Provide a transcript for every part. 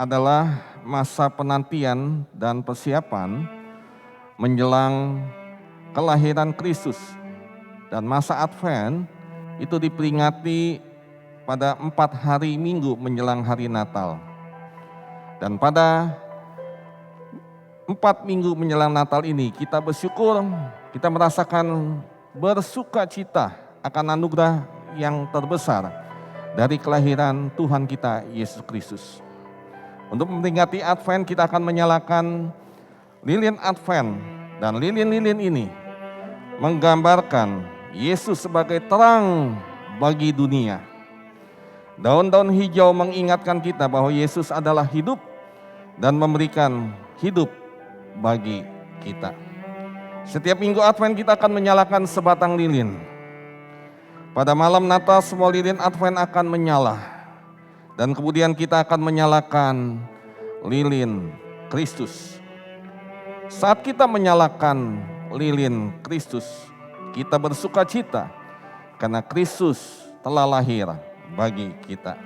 adalah masa penantian dan persiapan menjelang kelahiran Kristus. Dan masa Advent itu diperingati pada 4 hari Minggu menjelang hari Natal. Dan pada 4 minggu menjelang Natal ini kita bersyukur, kita merasakan bersuka cita akan anugerah yang terbesar dari kelahiran Tuhan kita Yesus Kristus. Untuk memperingati Advent kita akan menyalakan lilin Advent, dan lilin-lilin ini menggambarkan Yesus sebagai terang bagi dunia. Daun-daun hijau mengingatkan kita bahwa Yesus adalah hidup dan memberikan hidup bagi kita. Setiap minggu Advent kita akan menyalakan sebatang lilin. Pada malam Natal semua lilin Advent akan menyala. Dan kemudian kita akan menyalakan lilin Kristus. Saat kita menyalakan lilin Kristus, kita bersuka cita karena Kristus telah lahir bagi kita.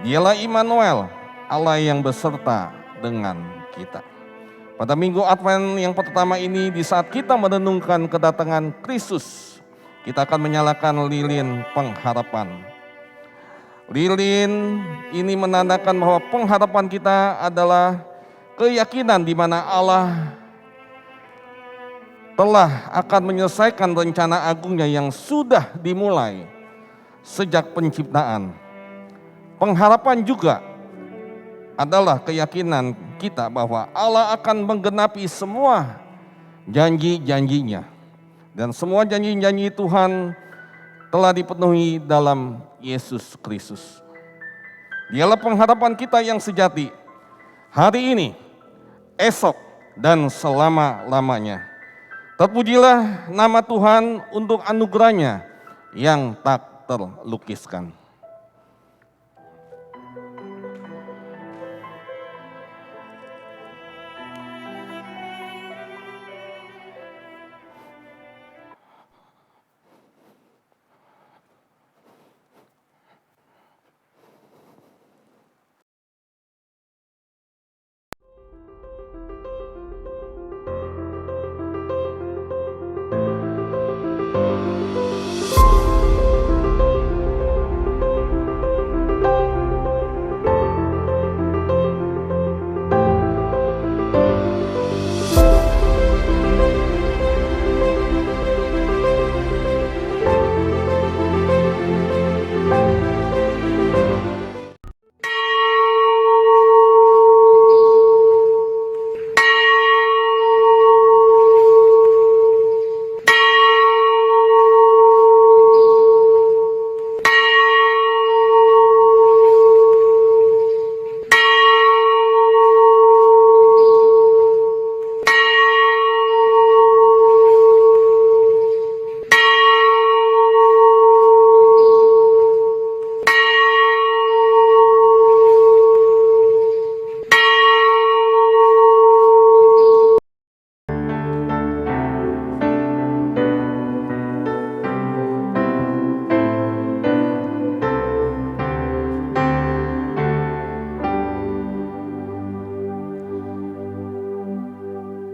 Dialah Immanuel, Allah yang beserta dengan kita. Pada minggu Advent yang pertama ini, di saat kita merenungkan kedatangan Kristus, kita akan menyalakan lilin pengharapan. Lilin ini menandakan bahwa pengharapan kita adalah keyakinan di mana Allah telah akan menyelesaikan rencana agungnya yang sudah dimulai sejak penciptaan. Pengharapan juga adalah keyakinan kita bahwa Allah akan menggenapi semua janji-janjinya. Dan semua janji-janji Tuhan telah dipenuhi dalam Yesus Kristus. Dialah pengharapan kita yang sejati hari ini, esok, dan selama-lamanya. Terpujilah nama Tuhan untuk anugerahnya yang tak terlukiskan.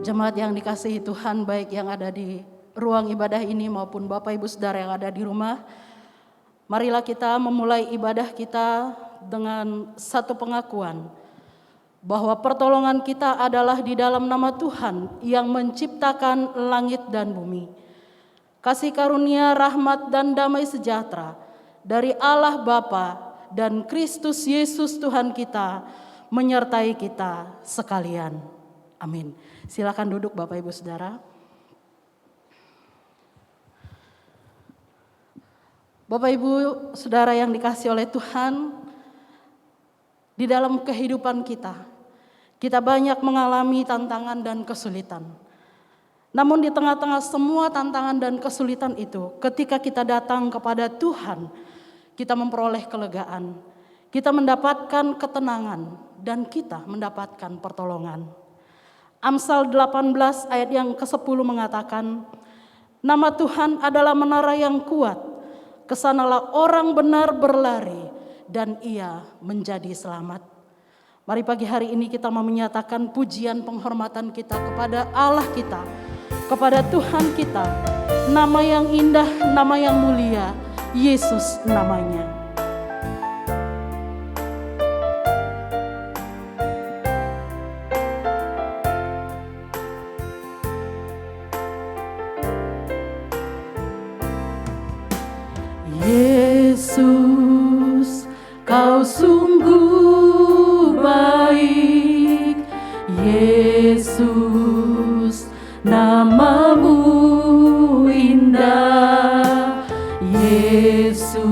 Jemaat yang dikasihi Tuhan, baik yang ada di ruang ibadah ini maupun Bapak Ibu Saudara yang ada di rumah, marilah kita memulai ibadah kita dengan satu pengakuan bahwa pertolongan kita adalah di dalam nama Tuhan yang menciptakan langit dan bumi. Kasih karunia, rahmat, dan damai sejahtera dari Allah Bapa dan Kristus Yesus Tuhan kita menyertai kita sekalian. Amin. Silakan duduk Bapak Ibu Saudara. Bapak Ibu Saudara yang dikasihi oleh Tuhan, di dalam kehidupan kita banyak mengalami tantangan dan kesulitan. Namun di tengah-tengah semua tantangan dan kesulitan itu, ketika kita datang kepada Tuhan, kita memperoleh kelegaan, kita mendapatkan ketenangan, dan kita mendapatkan pertolongan. Amsal 18 ayat yang ke-10 mengatakan, nama Tuhan adalah menara yang kuat, kesanalah orang benar berlari dan ia menjadi selamat. Mari pagi hari ini kita mau menyatakan pujian penghormatan kita kepada Allah kita, kepada Tuhan kita. Nama yang indah, nama yang mulia, Yesus namanya. Yesus, Kau sungguh baik. Yesus, namamu indah. Yesus,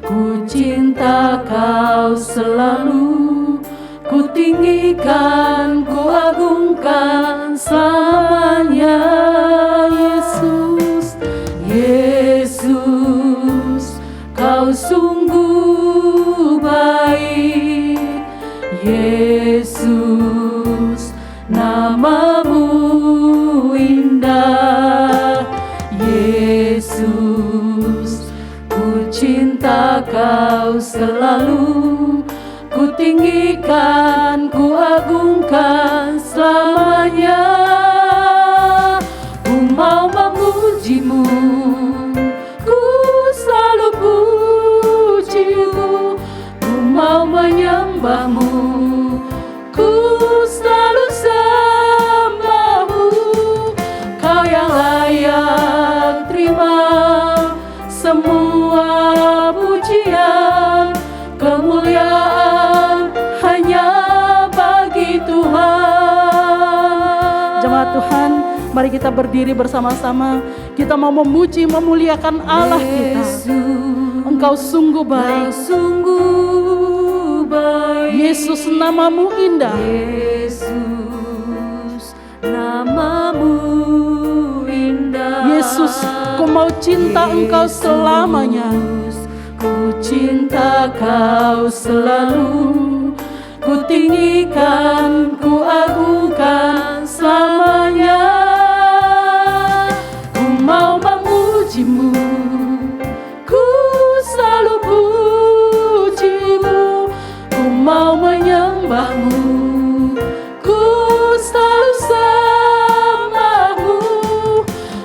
ku cinta Kau selalu. Ku tinggikan, ku agungkan selamanya. Yesus, Yesus, Kau sungguh baik. Yesus, namamu indah. Yesus, ku cinta Kau selalu. Ku tinggikan, ku agungkan selamanya. Ku mau memuji-Mu, ku selalu puji-Mu. Ku mau menyembah-Mu, ku selalu sembah-Mu. Kau yang layak terima semua pujian, kemuliaan hanya bagi Tuhan. Jemaat Tuhan, mari kita berdiri bersama-sama. Kita mau memuji, memuliakan Allah kita. Engkau sungguh baik. Yesus, namamu indah. Yesus, namamu indah. Yesus, ku mau cinta Engkau selamanya. Ku cinta Kau selalu. Ku tinggikan, ku agungkan selamanya. Ku mau memuji-Mu, ku selalu puji-Mu. Ku mau menyembah-Mu, ku selalu sembah-Mu.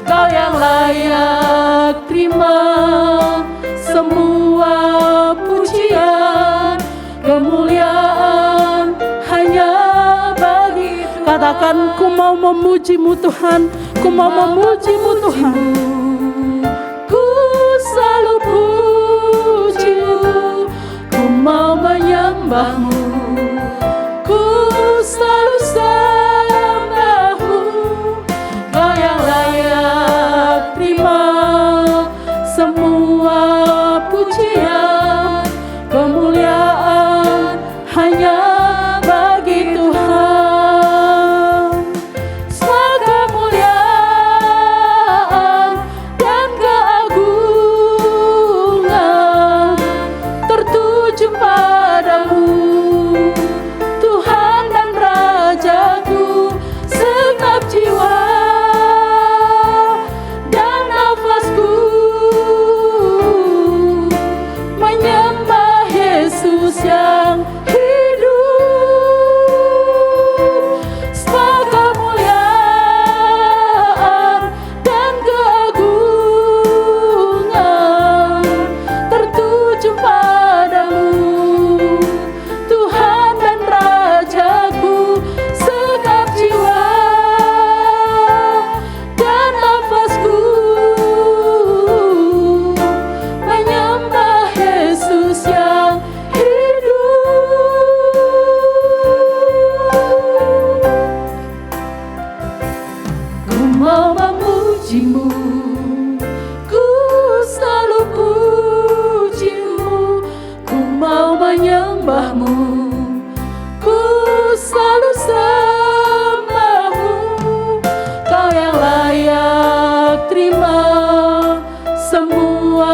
Kau yang layak terima semua pujian, kemuliaan hanya bagi Tuhan. Katakan, ku mau memuji-Mu Tuhan, ku mau memuji-Mu Tuhan. Ku selalu puji-Mu, ku mau menyembah-Mu, ku selalu sembah-Mu. Kau yang layak terima semua pujian, kemuliaan hanya bagi Tuhan. Segala kemuliaan dan keagungan tertuju padamu, Tuhan dan Rajaku. Segenap jiwa dan nafasku menyembah Yesus yang hidup. Segala kemuliaan dan keagungan tertuju padamu, Tuhan dan Rajaku. Segenap jiwa dan nafasku menyembah Yesus yang hidup. Ku mau memuji-Mu, ku selalu puji-Mu. Ku mau menyembah-Mu, ku selalu sembah-Mu. Kau yang layak terima semua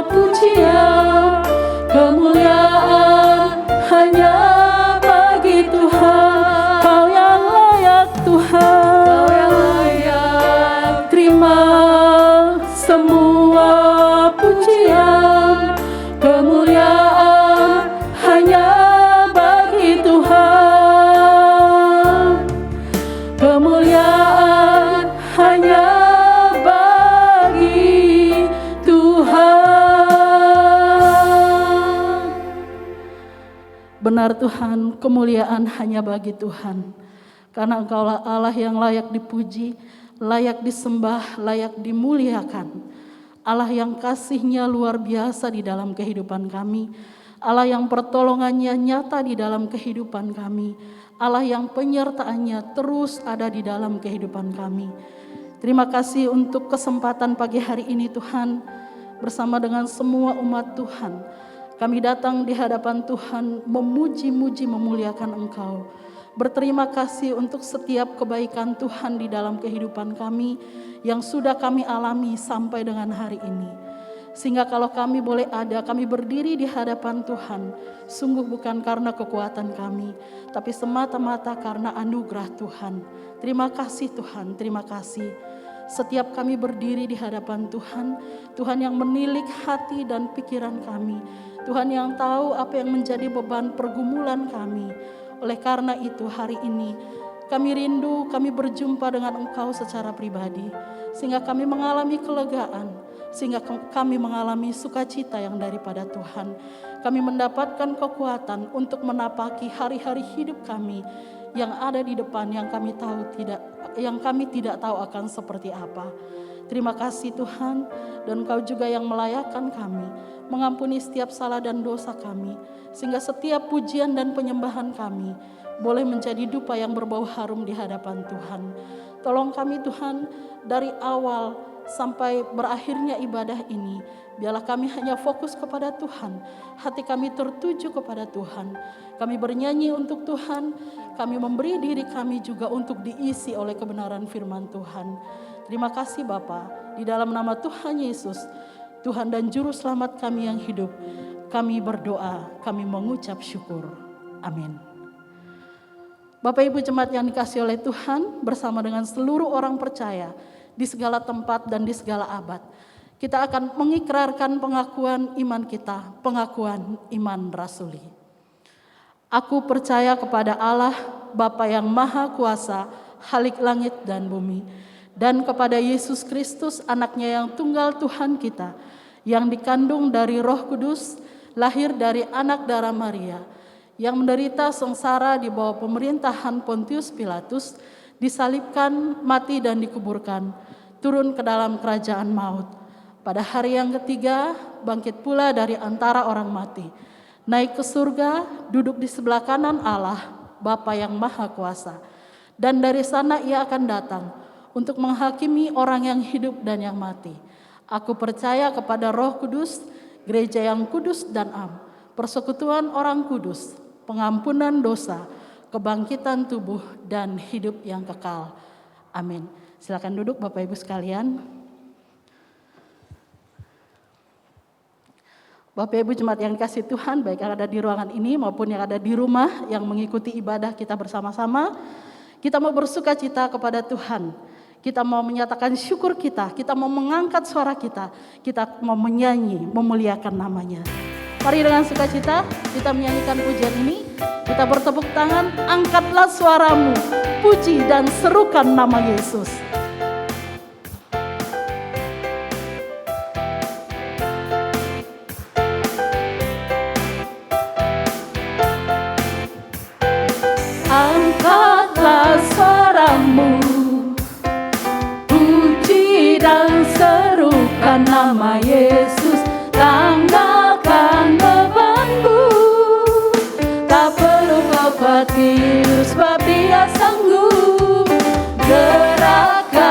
pujian, kemuliaan hanya bagi Tuhan. Kau yang layak Tuhan. Kau yang layak Terima semua pujian, kemuliaan hanya Benar Tuhan, kemuliaan hanya bagi Tuhan. Karena Engkaulah Allah yang layak dipuji, layak disembah, layak dimuliakan. Allah yang kasih-Nya luar biasa di dalam kehidupan kami. Allah yang pertolongannya nyata di dalam kehidupan kami. Allah yang penyertaan-Nya terus ada di dalam kehidupan kami. Terima kasih untuk kesempatan pagi hari ini Tuhan, bersama dengan semua umat Tuhan. Kami datang di hadapan Tuhan memuji-muji memuliakan Engkau. Berterima kasih untuk setiap kebaikan Tuhan di dalam kehidupan kami yang sudah kami alami sampai dengan hari ini. Sehingga kalau kami boleh ada, kami berdiri di hadapan Tuhan, sungguh bukan karena kekuatan kami, tapi semata-mata karena anugerah Tuhan. Terima kasih Tuhan, terima kasih. Setiap kami berdiri di hadapan Tuhan, Tuhan yang menilik hati dan pikiran kami, Tuhan yang tahu apa yang menjadi beban pergumulan kami. Oleh karena itu hari ini kami rindu, kami berjumpa dengan Engkau secara pribadi, sehingga kami mengalami kelegaan, sehingga kami mengalami sukacita yang daripada Tuhan. Kami mendapatkan kekuatan untuk menapaki hari-hari hidup kami yang ada di depan, yang kami tidak tahu akan seperti apa. Terima kasih Tuhan, dan Engkau juga yang melayakkan kami, mengampuni setiap salah dan dosa kami, sehingga setiap pujian dan penyembahan kami boleh menjadi dupa yang berbau harum di hadapan Tuhan. Tolong kami Tuhan, dari awal sampai berakhirnya ibadah ini, biarlah kami hanya fokus kepada Tuhan, hati kami tertuju kepada Tuhan. Kami bernyanyi untuk Tuhan, kami memberi diri kami juga untuk diisi oleh kebenaran firman Tuhan. Terima kasih Bapa, di dalam nama Tuhan Yesus, Tuhan dan Juru Selamat kami yang hidup, kami berdoa, kami mengucap syukur. Amin. Bapak Ibu jemaat yang dikasihi oleh Tuhan, bersama dengan seluruh orang percaya di segala tempat dan di segala abad, kita akan mengikrarkan pengakuan iman kita, pengakuan iman rasuli. Aku percaya kepada Allah, Bapa yang Maha Kuasa, Khalik langit dan bumi, dan kepada Yesus Kristus, anaknya yang tunggal Tuhan kita, yang dikandung dari Roh Kudus, lahir dari anak darah Maria, yang menderita sengsara di bawah pemerintahan Pontius Pilatus, disalibkan, mati dan dikuburkan, turun ke dalam kerajaan maut. Pada hari yang ketiga, bangkit pula dari antara orang mati, naik ke surga, duduk di sebelah kanan Allah, Bapa yang Maha Kuasa. Dan dari sana Ia akan datang untuk menghakimi orang yang hidup dan yang mati. Aku percaya kepada Roh Kudus, gereja yang kudus dan am, persekutuan orang kudus, pengampunan dosa, kebangkitan tubuh, dan hidup yang kekal. Amin. Silakan duduk Bapak Ibu sekalian. Bapak Ibu jemaat yang dikasihi Tuhan, baik yang ada di ruangan ini maupun yang ada di rumah yang mengikuti ibadah kita bersama-sama, kita mau bersuka cita kepada Tuhan. Kita mau menyatakan syukur kita mau mengangkat suara kita mau menyanyi, memuliakan namanya. Mari dengan sukacita kita menyanyikan pujian ini, kita bertepuk tangan, angkatlah suaramu, puji dan serukan nama Yesus. Angkatlah suaramu, puji dan serukan nama Yesus. Tanggalkan bebanmu, tak perlu kau khawatir, sebab Dia sanggup. Gerakkan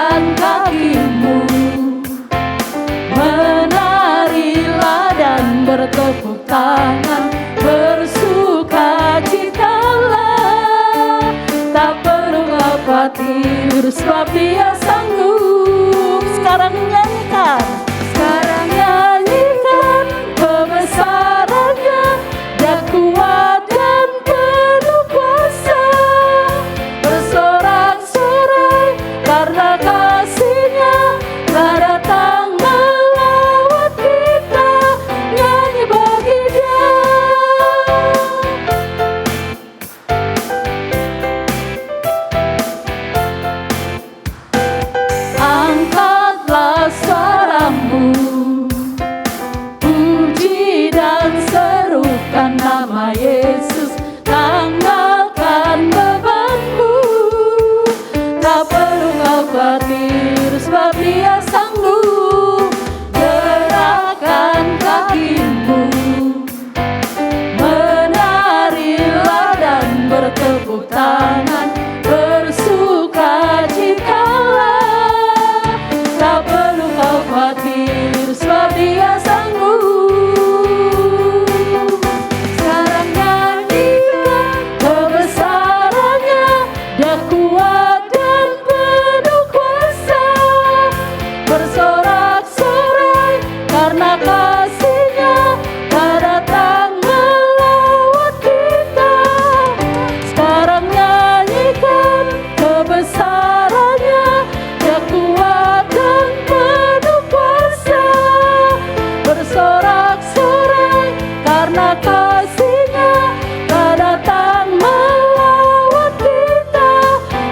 karena kasih-Nya telah datang melawat kita.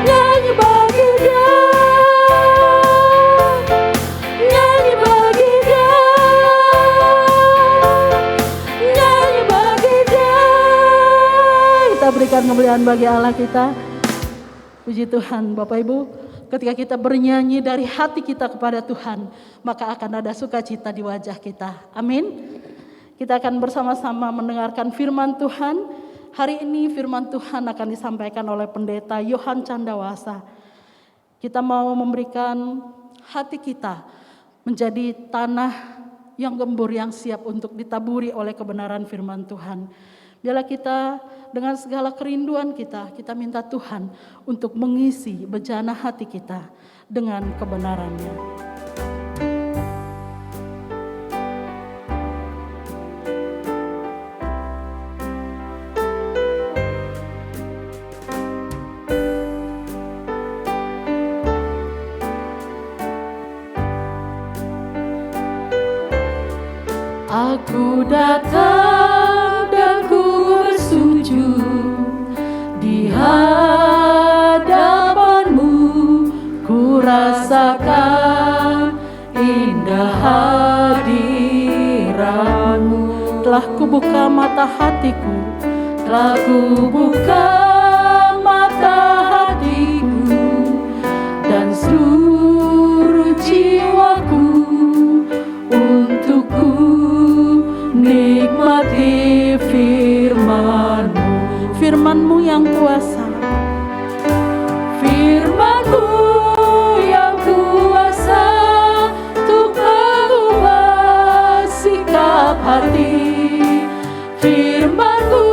Nyanyi bagi Dia, nyanyi bagi Dia, nyanyi bagi Dia. Kita berikan kemuliaan bagi Allah kita. Puji Tuhan, Bapak Ibu, ketika kita bernyanyi dari hati kita kepada Tuhan, maka akan ada sukacita di wajah kita. Amin. Kita akan bersama-sama mendengarkan firman Tuhan. Hari ini firman Tuhan akan disampaikan oleh Pendeta Yohan Candawasa. Kita mau memberikan hati kita menjadi tanah yang gembur, yang siap untuk ditaburi oleh kebenaran firman Tuhan. Biarlah kita dengan segala kerinduan kita minta Tuhan untuk mengisi bejana hati kita dengan kebenarannya. Aku datang dan ku bersujud di hadapan-Mu, ku rasakan indah hadirat-Mu. Telah ku buka mata hatiku, telah ku buka mata hatiku, dan seluruh jiwaku untuk ku nikmati firman-Mu. Firman-Mu yang kuasa, firman-Mu yang kuasa untuk mengubah sikap hati, firman-Mu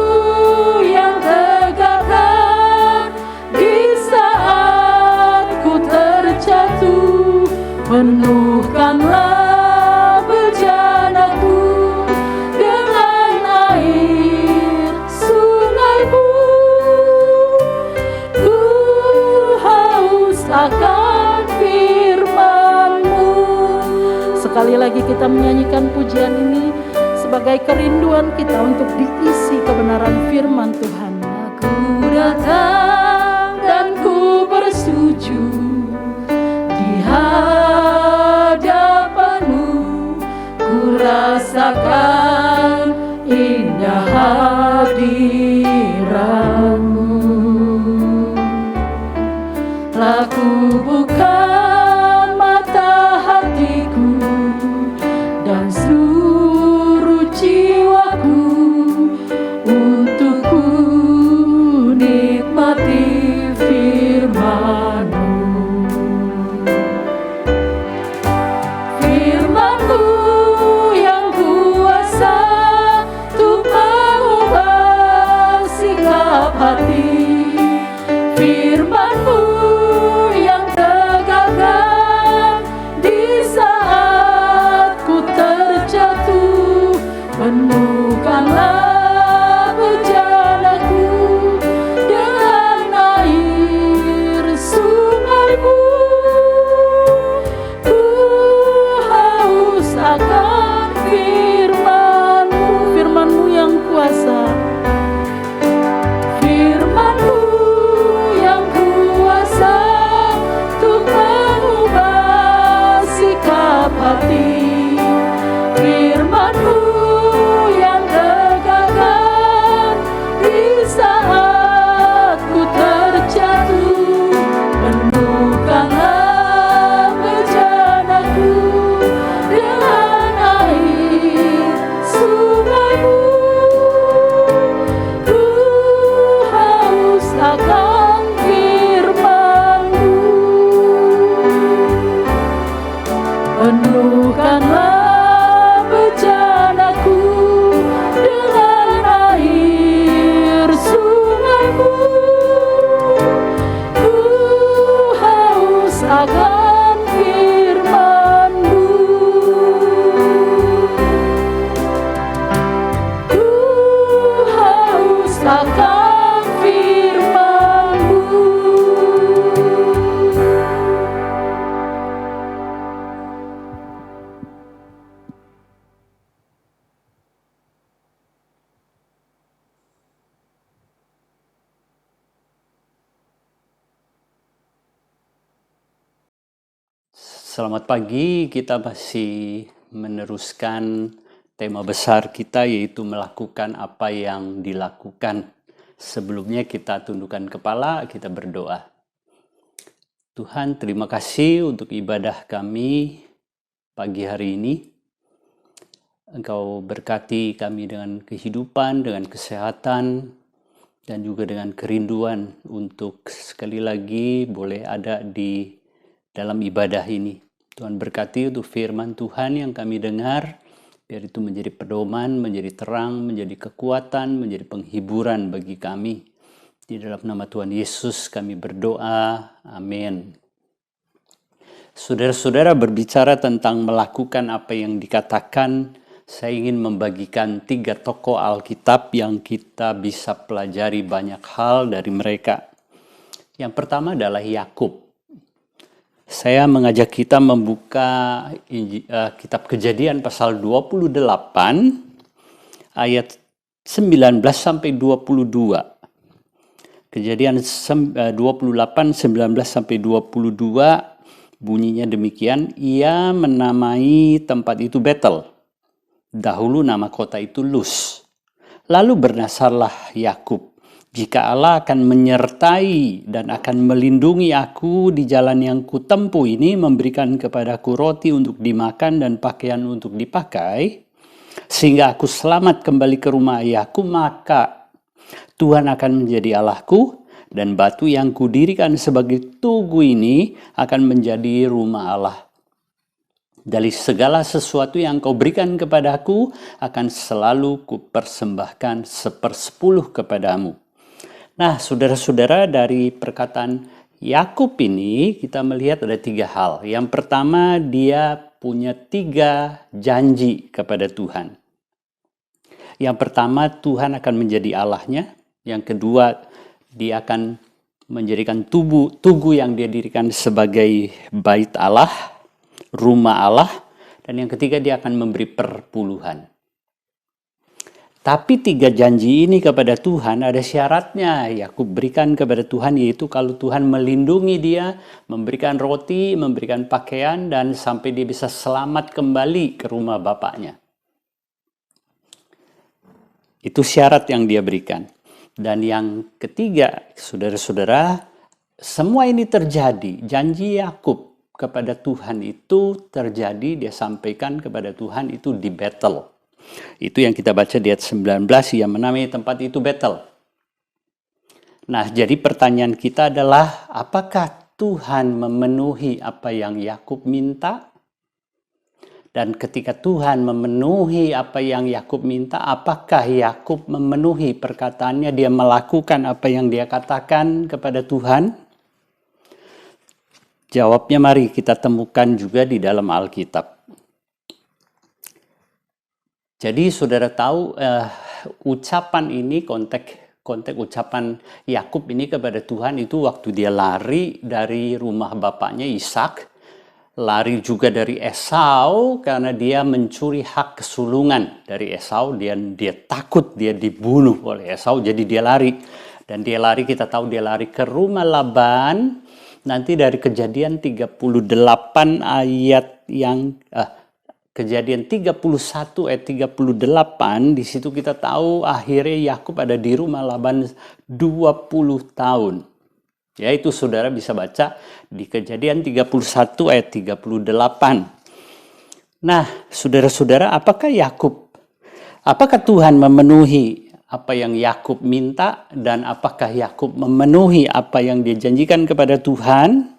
yang tegakkan di saat ku terjatuh. Penuhkanlah bejanaku dengan air sungai-Mu, ku haus akan firman-Mu. Sekali lagi kita menyanyikan pujian ini sebagai kerinduan kita untuk diisi kebenaran firman Tuhan. Aku datang dan ku bersujud di hadapan-Mu, ku rasakan indah hadirat-Mu. Telah ku buka mata hatiku dan seluruh jiwaku untuk ku nikmati firman-Mu. Firman-Mu yang kuasa untuk mengubah sikap hati, firman-Mu yang tegakkan di saat ku terjatuh. Penuhkanlah bejanaku dengan air sungai-Mu, ku haus akan firman-Mu. Firman-Mu yang kuasa, firman-Mu yang kuasa untuk mengubah sikap hati, firman-Mu yang tegakkan Selamat pagi, kita masih meneruskan tema besar kita yaitu melakukan apa yang dilakukan. Sebelumnya kita tundukkan kepala, kita berdoa. Tuhan, terima kasih untuk ibadah kami pagi hari ini. Engkau berkati kami dengan kehidupan, dengan kesehatan, dan juga dengan kerinduan untuk sekali lagi boleh ada di dalam ibadah ini. Tuhan berkati untuk firman Tuhan yang kami dengar, biar itu menjadi pedoman, menjadi terang, menjadi kekuatan, menjadi penghiburan bagi kami. Di dalam nama Tuhan Yesus kami berdoa, amin. Saudara-saudara, berbicara tentang melakukan apa yang dikatakan, saya ingin membagikan 3 tokoh Alkitab yang kita bisa pelajari banyak hal dari mereka. Yang pertama adalah Yakub. Saya mengajak kita membuka kitab Kejadian pasal 28 ayat 19 sampai 22. Kejadian 28 19 sampai 22 bunyinya demikian, ia menamai tempat itu Betel. Dahulu nama kota itu Luz. Lalu bernasarlah Yakub, jika Allah akan menyertai dan akan melindungi aku di jalan yang kutempuh ini, memberikan kepadaku roti untuk dimakan dan pakaian untuk dipakai, sehingga aku selamat kembali ke rumah ayahku, maka Tuhan akan menjadi Allahku, dan batu yang kudirikan sebagai tugu ini akan menjadi rumah Allah. Dari segala sesuatu yang kau berikan kepadaku akan selalu kupersembahkan 1/10 kepadamu. Nah, saudara-saudara, dari perkataan Yakub ini kita melihat ada 3 hal. Yang pertama, dia punya 3 janji kepada Tuhan. Yang pertama, Tuhan akan menjadi Allahnya. Yang kedua, dia akan menjadikan tugu yang dia dirikan sebagai bait Allah, rumah Allah. Dan yang ketiga, dia akan memberi perpuluhan. Tapi 3 janji ini kepada Tuhan ada syaratnya. Yakub berikan kepada Tuhan, yaitu kalau Tuhan melindungi dia, memberikan roti, memberikan pakaian, dan sampai dia bisa selamat kembali ke rumah bapaknya. Itu syarat yang dia berikan. Dan yang ketiga, saudara-saudara, semua ini terjadi. Janji Yakub kepada Tuhan itu terjadi, dia sampaikan kepada Tuhan itu di Betel. Itu yang kita baca di ayat 19, yang menamai tempat itu Betel. Nah, jadi pertanyaan kita adalah, apakah Tuhan memenuhi apa yang Yakub minta? Dan ketika Tuhan memenuhi apa yang Yakub minta, apakah Yakub memenuhi perkataannya, dia melakukan apa yang dia katakan kepada Tuhan? Jawabnya mari kita temukan juga di dalam Alkitab. Jadi saudara tahu ucapan ini, konteks ucapan Yakub ini kepada Tuhan itu waktu dia lari dari rumah bapaknya Ishak, lari juga dari Esau karena dia mencuri hak kesulungan dari Esau, dia takut dia dibunuh oleh Esau, jadi dia lari. Dan dia lari, kita tahu dia lari ke rumah Laban. Nanti dari Kejadian 38 ayat yang Kejadian 31 ayat 38, di situ kita tahu akhirnya Yakub ada di rumah Laban 20 tahun. Ya, itu saudara bisa baca di Kejadian 31 ayat 38. Nah, saudara-saudara, apakah Tuhan memenuhi apa yang Yakub minta, dan apakah Yakub memenuhi apa yang dia janjikan kepada Tuhan?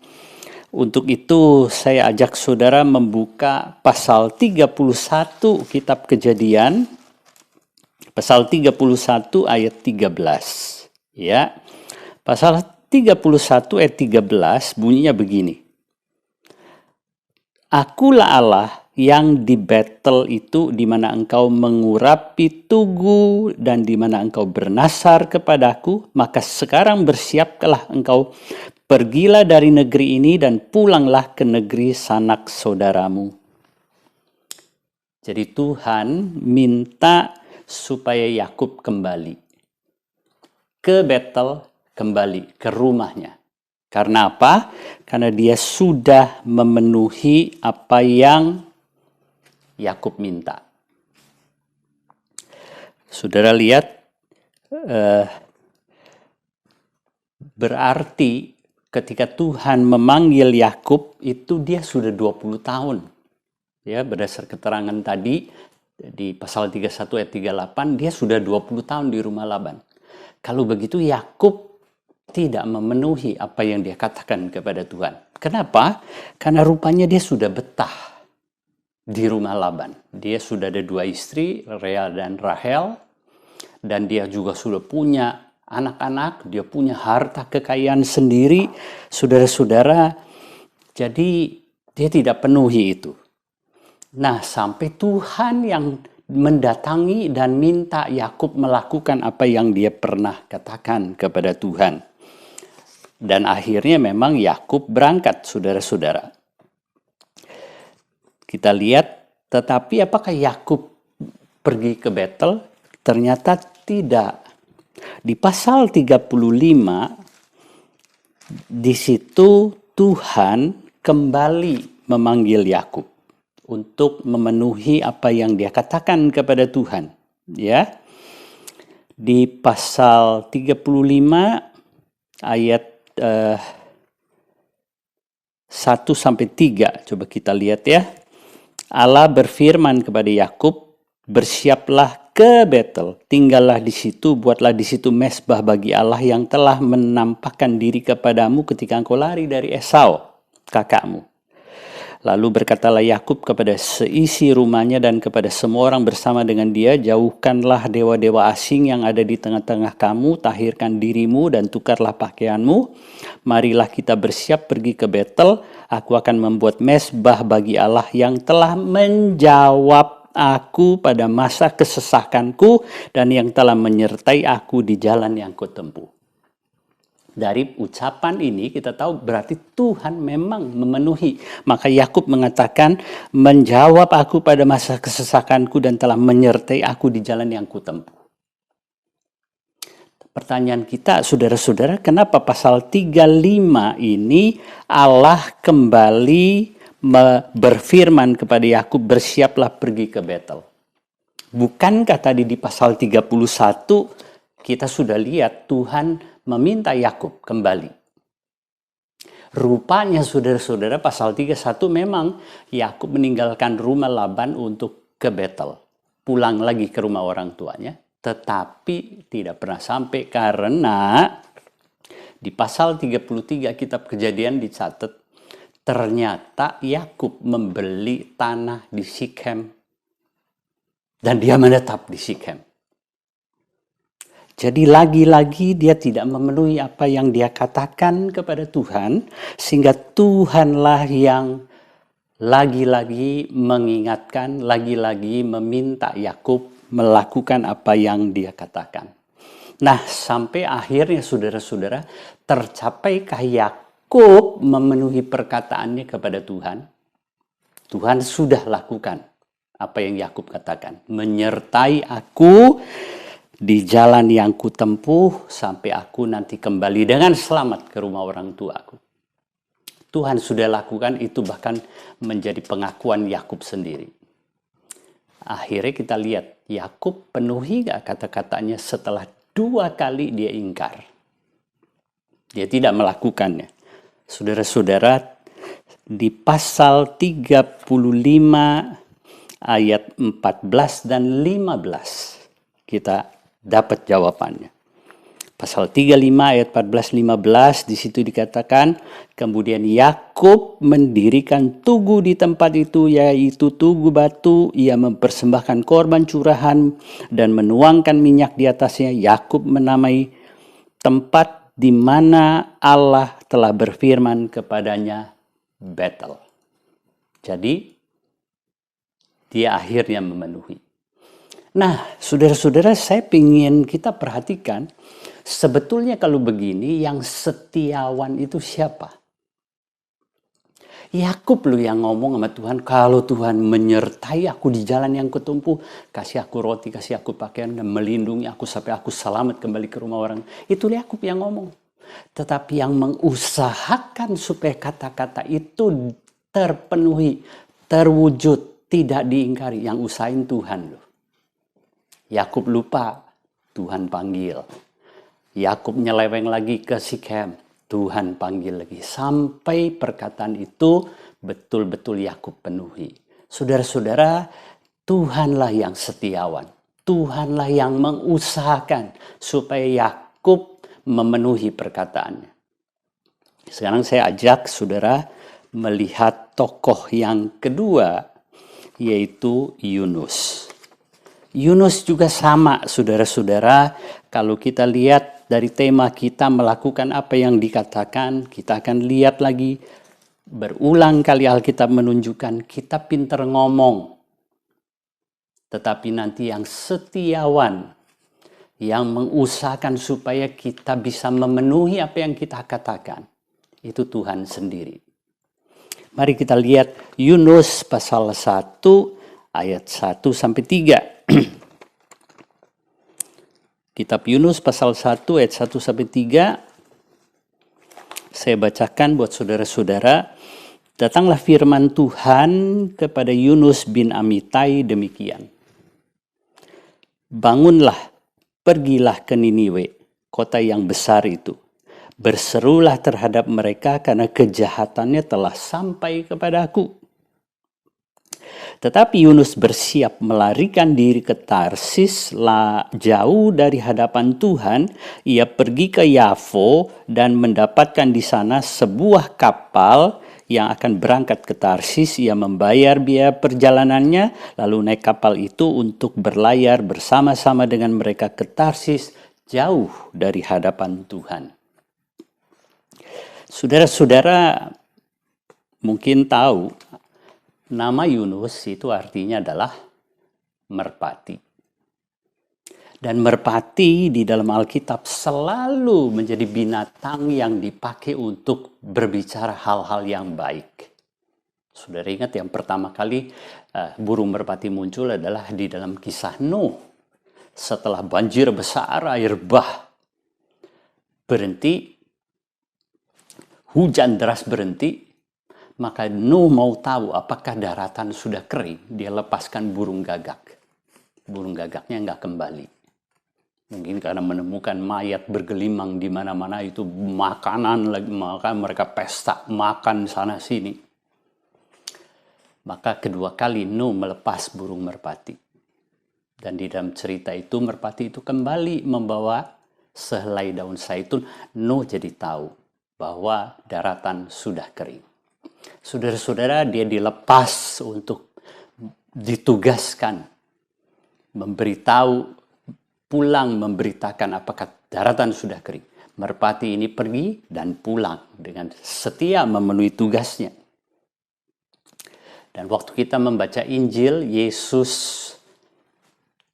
Untuk itu saya ajak saudara membuka pasal 31 kitab Kejadian, pasal 31 ayat 13. Ya. Pasal 31 ayat 13 bunyinya begini. Akulah Allah yang di Betel itu, di mana engkau mengurapi tugu dan di mana engkau bernasar kepadaku, maka sekarang bersiaplah engkau, pergilah dari negeri ini dan pulanglah ke negeri sanak saudaramu. Jadi Tuhan minta supaya Yakub kembali ke Betel, kembali ke rumahnya. Karena apa? Karena dia sudah memenuhi apa yang Yakub minta. Saudara lihat, berarti ketika Tuhan memanggil Yakub itu dia sudah 20 tahun. Ya, berdasar keterangan tadi di pasal 31 ayat 38, dia sudah 20 tahun di rumah Laban. Kalau begitu Yakub tidak memenuhi apa yang dia katakan kepada Tuhan. Kenapa? Karena rupanya dia sudah betah di rumah Laban. Dia sudah ada 2 istri, Lea dan Rahel, dan dia juga sudah punya anak-anak, dia punya harta kekayaan sendiri, saudara-saudara. Jadi dia tidak penuhi itu. Nah, sampai Tuhan yang mendatangi dan minta Yakub melakukan apa yang dia pernah katakan kepada Tuhan. Dan akhirnya memang Yakub berangkat, saudara-saudara. Kita lihat, tetapi apakah Yakub pergi ke Betel? Ternyata tidak. Di pasal 35, di situ Tuhan kembali memanggil Yakub untuk memenuhi apa yang dia katakan kepada Tuhan. Ya, di pasal 35 ayat 1-3, coba kita lihat ya. Allah berfirman kepada Yakub, bersiaplah ke Betel, tinggallah di situ, buatlah di situ mezbah bagi Allah yang telah menampakkan diri kepadamu ketika engkau lari dari Esau, kakakmu. Lalu berkatalah Yakub kepada seisi rumahnya dan kepada semua orang bersama dengan dia, jauhkanlah dewa-dewa asing yang ada di tengah-tengah kamu, tahirkan dirimu dan tukarlah pakaianmu. Marilah kita bersiap pergi ke Betel, aku akan membuat mezbah bagi Allah yang telah menjawab aku pada masa kesesakanku dan yang telah menyertai aku di jalan yang kutempuh. Dari ucapan ini kita tahu berarti Tuhan memang memenuhi. Maka Yakub mengatakan, menjawab aku pada masa kesesakanku dan telah menyertai aku di jalan yang kutempuh. Pertanyaan kita, saudara-saudara, kenapa pasal 35 ini Allah kembali berfirman kepada Yakub, bersiaplah pergi ke Betel? Bukankah tadi di pasal 31 kita sudah lihat Tuhan meminta Yakub kembali. Rupanya saudara-saudara pasal 31 memang Yakub meninggalkan rumah Laban untuk ke Betel. Pulang lagi ke rumah orang tuanya. Tetapi tidak pernah sampai karena di pasal 33 kitab Kejadian dicatat ternyata Yakub membeli tanah di Sikhem dan dia menetap di Sikhem. Jadi lagi-lagi dia tidak memenuhi apa yang dia katakan kepada Tuhan, sehingga Tuhanlah yang lagi-lagi mengingatkan, lagi-lagi meminta Yakub melakukan apa yang dia katakan. Nah, sampai akhirnya saudara-saudara, tercapaikah Yakub memenuhi perkataannya kepada Tuhan? Tuhan sudah lakukan apa yang Yakub katakan, menyertai aku di jalan yang kutempuh sampai aku nanti kembali dengan selamat ke rumah orang tuaku. Tuhan sudah lakukan itu, bahkan menjadi pengakuan Yakub sendiri. Akhirnya kita lihat Yakub penuhi gak kata-katanya setelah 2 kali dia ingkar. Dia tidak melakukannya. Saudara-saudara, di pasal 35 ayat 14 dan 15 kita dapat jawabannya. Pasal 35 ayat 14-15 di situ dikatakan, kemudian Yakub mendirikan tugu di tempat itu, yaitu tugu batu. Ia mempersembahkan korban curahan dan menuangkan minyak di atasnya. Yakub menamai tempat di mana Allah telah berfirman kepadanya Betel. Jadi dia akhirnya memenuhi. Nah, saudara-saudara, saya ingin kita perhatikan, sebetulnya kalau begini, yang setiawan itu siapa? Yakub loh yang ngomong sama Tuhan, kalau Tuhan menyertai aku di jalan yang kutempuh, kasih aku roti, kasih aku pakaian, dan melindungi aku sampai aku selamat kembali ke rumah orang. Itu Yakub yang ngomong. Tetapi yang mengusahakan supaya kata-kata itu terpenuhi, terwujud, tidak diingkari, yang usahain Tuhan loh. Yakub lupa, Tuhan panggil. Yakub nyeleweng lagi ke Sikem, Tuhan panggil lagi. Sampai perkataan itu betul-betul Yakub penuhi. Saudara-saudara, Tuhanlah yang setiawan. Tuhanlah yang mengusahakan supaya Yakub memenuhi perkataannya. Sekarang saya ajak saudara melihat tokoh yang kedua, yaitu Yunus. Yunus juga sama, saudara-saudara. Kalau kita lihat dari tema kita melakukan apa yang dikatakan, kita akan lihat lagi berulang kali Alkitab menunjukkan kita pinter ngomong. Tetapi nanti yang setiawan, yang mengusahakan supaya kita bisa memenuhi apa yang kita katakan, itu Tuhan sendiri. Mari kita lihat Yunus pasal 1 ayat 1 sampai 3. Kitab Yunus pasal 1 ayat 1 sampai 3. Saya bacakan buat saudara-saudara. Datanglah firman Tuhan kepada Yunus bin Amitai demikian. Bangunlah, pergilah ke Niniwe, kota yang besar itu. Berserulah terhadap mereka karena kejahatannya telah sampai kepadaku. Tetapi Yunus bersiap melarikan diri ke Tarsis, jauh dari hadapan Tuhan. Ia pergi ke Yafo dan mendapatkan di sana sebuah kapal yang akan berangkat ke Tarsis. Ia membayar biaya perjalanannya, lalu naik kapal itu untuk berlayar bersama-sama dengan mereka ke Tarsis, jauh dari hadapan Tuhan. Saudara-saudara mungkin tahu, nama Yunus itu artinya adalah merpati. Dan merpati di dalam Alkitab selalu menjadi binatang yang dipakai untuk berbicara hal-hal yang baik. Saudara ingat yang pertama kali burung merpati muncul adalah di dalam kisah Nuh. Setelah banjir besar, air bah berhenti, hujan deras berhenti, maka Nuh mau tahu apakah daratan sudah kering. Dia lepaskan burung gagak. Burung gagaknya nggak kembali. Mungkin karena menemukan mayat bergelimang di mana-mana, itu makanan lagi, maka mereka pesta makan sana sini. Maka kedua kali Nuh melepas burung merpati. Dan di dalam cerita itu merpati itu kembali membawa sehelai daun zaitun. Nuh jadi tahu bahwa daratan sudah kering. Saudara-saudara, dia dilepas untuk ditugaskan memberitahu, pulang memberitakan apakah daratan sudah kering. Merpati ini pergi dan pulang dengan setia memenuhi tugasnya. Dan waktu kita membaca Injil, Yesus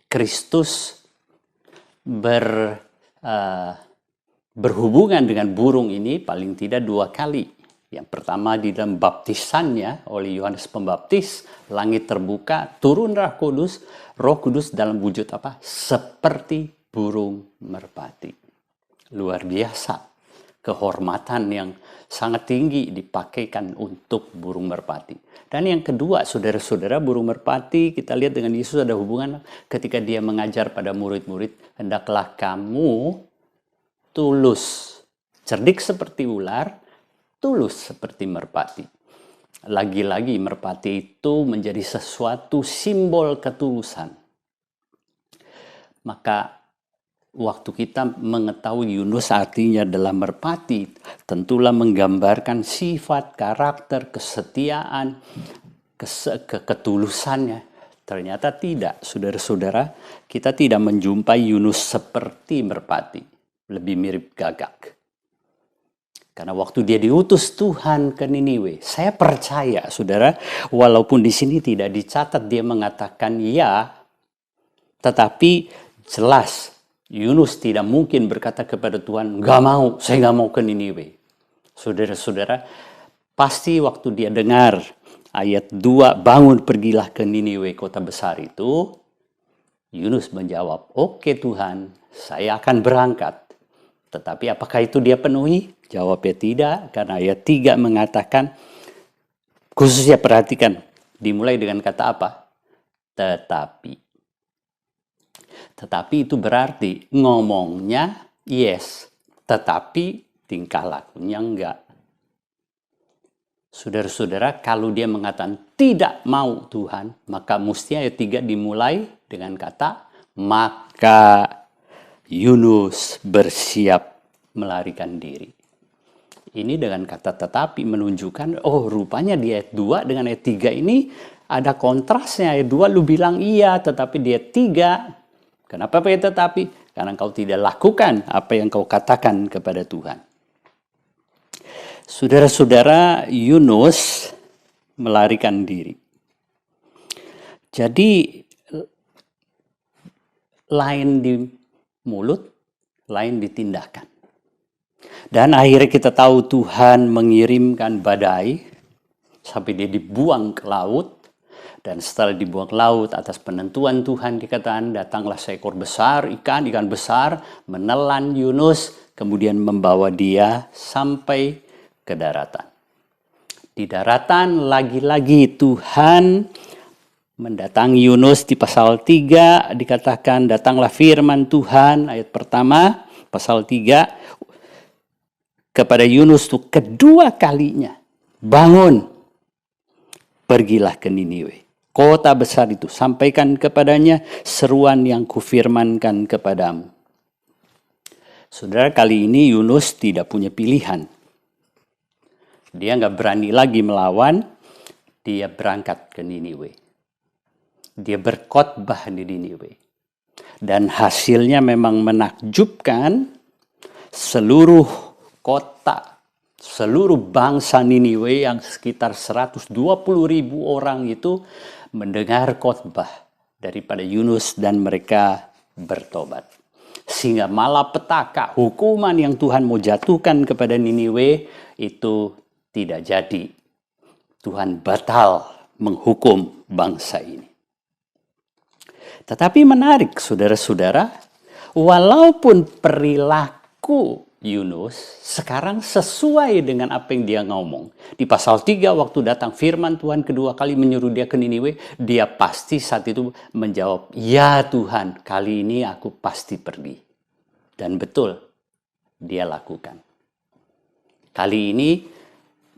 Kristus berhubungan dengan burung ini paling tidak 2 kali. Yang pertama di dalam baptisannya oleh Yohanes Pembaptis, langit terbuka, turun Roh Kudus dalam wujud apa? Seperti burung merpati. Luar biasa. Kehormatan yang sangat tinggi dipakaikan untuk burung merpati. Dan yang kedua, saudara-saudara, burung merpati kita lihat dengan Yesus ada hubungan ketika dia mengajar pada murid-murid, hendaklah kamu tulus, cerdik seperti ular, tulus seperti merpati. Lagi-lagi merpati itu menjadi sesuatu simbol ketulusan. Maka waktu kita mengetahui Yunus artinya adalah merpati, tentulah menggambarkan sifat, karakter, kesetiaan, ketulusannya. Ternyata tidak, saudara-saudara, kita tidak menjumpai Yunus seperti merpati, lebih mirip gagak. Karena waktu dia diutus Tuhan ke Niniwe, saya percaya, saudara, walaupun di sini tidak dicatat dia mengatakan ya, tetapi jelas Yunus tidak mungkin berkata kepada Tuhan, "Gak mau, saya gak mau ke Niniwe." Saudara-saudara, pasti waktu dia dengar ayat 2, bangun pergilah ke Niniwe, kota besar itu, Yunus menjawab, "Oke Tuhan, saya akan berangkat. Tetapi apakah itu dia penuhi? Jawabnya tidak, karena ayat 3 mengatakan, khususnya perhatikan, dimulai dengan kata apa? Tetapi. Tetapi itu berarti ngomongnya yes, tetapi tingkah lakunya enggak. Saudara-saudara, kalau dia mengatakan tidak mau Tuhan, maka mesti ayat 3 dimulai dengan kata, maka Yunus bersiap melarikan diri. Ini dengan kata tetapi menunjukkan, oh rupanya di ayat 2 dengan ayat 3 ini ada kontrasnya. Ayat 2 lu bilang iya, tetapi di ayat 3, kenapa pakai tetapi? Karena engkau tidak lakukan apa yang kau katakan kepada Tuhan. Saudara-saudara, Yunus melarikan diri. Jadi, lain di mulut, lain di tindakan. Dan akhirnya kita tahu Tuhan mengirimkan badai sampai dia dibuang ke laut. Dan setelah dibuang ke laut atas penentuan Tuhan dikatakan datanglah seekor besar, ikan besar menelan Yunus, kemudian membawa dia sampai ke daratan. Di daratan lagi-lagi Tuhan mendatangi Yunus. Di pasal 3 dikatakan datanglah firman Tuhan, ayat pertama pasal 3 kepada Yunus itu kedua kalinya, bangun, pergilah ke Niniwe, kota besar itu, sampaikan kepadanya seruan yang kufirmankan kepadamu. Saudara, kali ini Yunus tidak punya pilihan. Dia nggak berani lagi melawan, dia berangkat ke Niniwe. Dia berkhotbah di Niniwe. Dan hasilnya memang menakjubkan. Seluruh kota, seluruh bangsa Niniwe yang sekitar 120.000 orang itu mendengar khotbah daripada Yunus dan mereka bertobat. Sehingga malapetaka hukuman yang Tuhan mau jatuhkan kepada Niniwe itu tidak jadi. Tuhan batal menghukum bangsa ini. Tetapi menarik saudara-saudara, walaupun perilaku Yunus sekarang sesuai dengan apa yang dia ngomong. Di pasal 3 waktu datang firman Tuhan kedua kali menyuruh dia ke Niniwe, dia pasti saat itu menjawab, ya Tuhan, kali ini aku pasti pergi. Dan betul, dia lakukan. Kali ini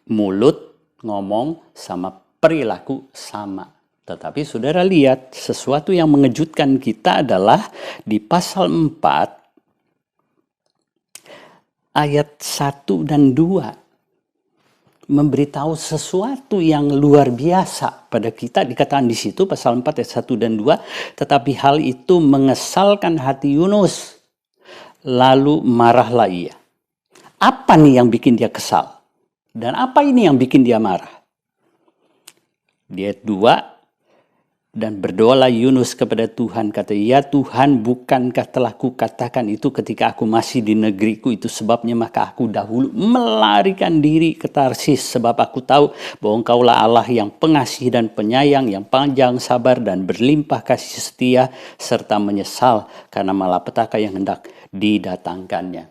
mulut ngomong sama perilaku sama. Tetapi saudara lihat, sesuatu yang mengejutkan kita adalah di pasal 4 ayat 1 dan 2 memberitahu sesuatu yang luar biasa pada kita. Dikatakan di situ pasal 4 ayat 1 dan 2, tetapi hal itu mengesalkan hati Yunus, lalu marahlah ia. Apa nih yang bikin dia kesal? Dan apa ini yang bikin dia marah? Di ayat 2, dan berdoalah Yunus kepada Tuhan, kata, ya Tuhan, bukankah telah kukatakan itu ketika aku masih di negeriku, itu sebabnya maka aku dahulu melarikan diri ke Tarsis, sebab aku tahu bahwa Engkaulah Allah yang pengasih dan penyayang, yang panjang sabar dan berlimpah kasih setia, serta menyesal karena malapetaka yang hendak didatangkannya.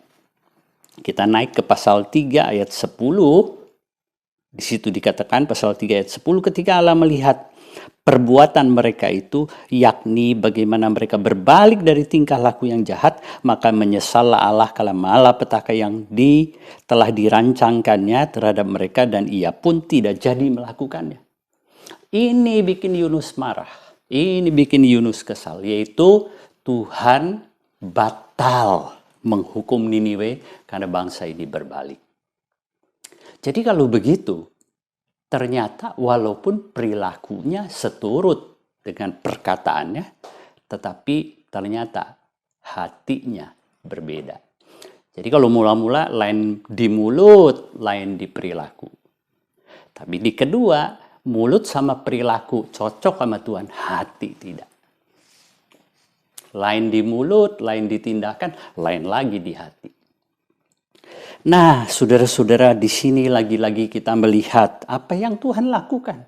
Kita naik ke pasal 3 ayat 10. Di situ dikatakan pasal 3 ayat 10, ketika Allah melihat perbuatan mereka itu, yakni bagaimana mereka berbalik dari tingkah laku yang jahat, maka menyesallah Allah kala malapetaka yang telah dirancangkannya terhadap mereka, dan ia pun tidak jadi melakukannya. Ini bikin Yunus marah. Ini bikin Yunus kesal, yaitu Tuhan batal menghukum Niniwe karena bangsa ini berbalik. Jadi kalau begitu, ternyata walaupun perilakunya seturut dengan perkataannya, tetapi ternyata hatinya berbeda. Jadi kalau mula-mula lain di mulut, lain di perilaku. Tapi di kedua, mulut sama perilaku cocok sama Tuhan, hati tidak. Lain di mulut, lain di tindakan, lain lagi di hati. Nah, saudara-saudara, di sini lagi-lagi kita melihat apa yang Tuhan lakukan.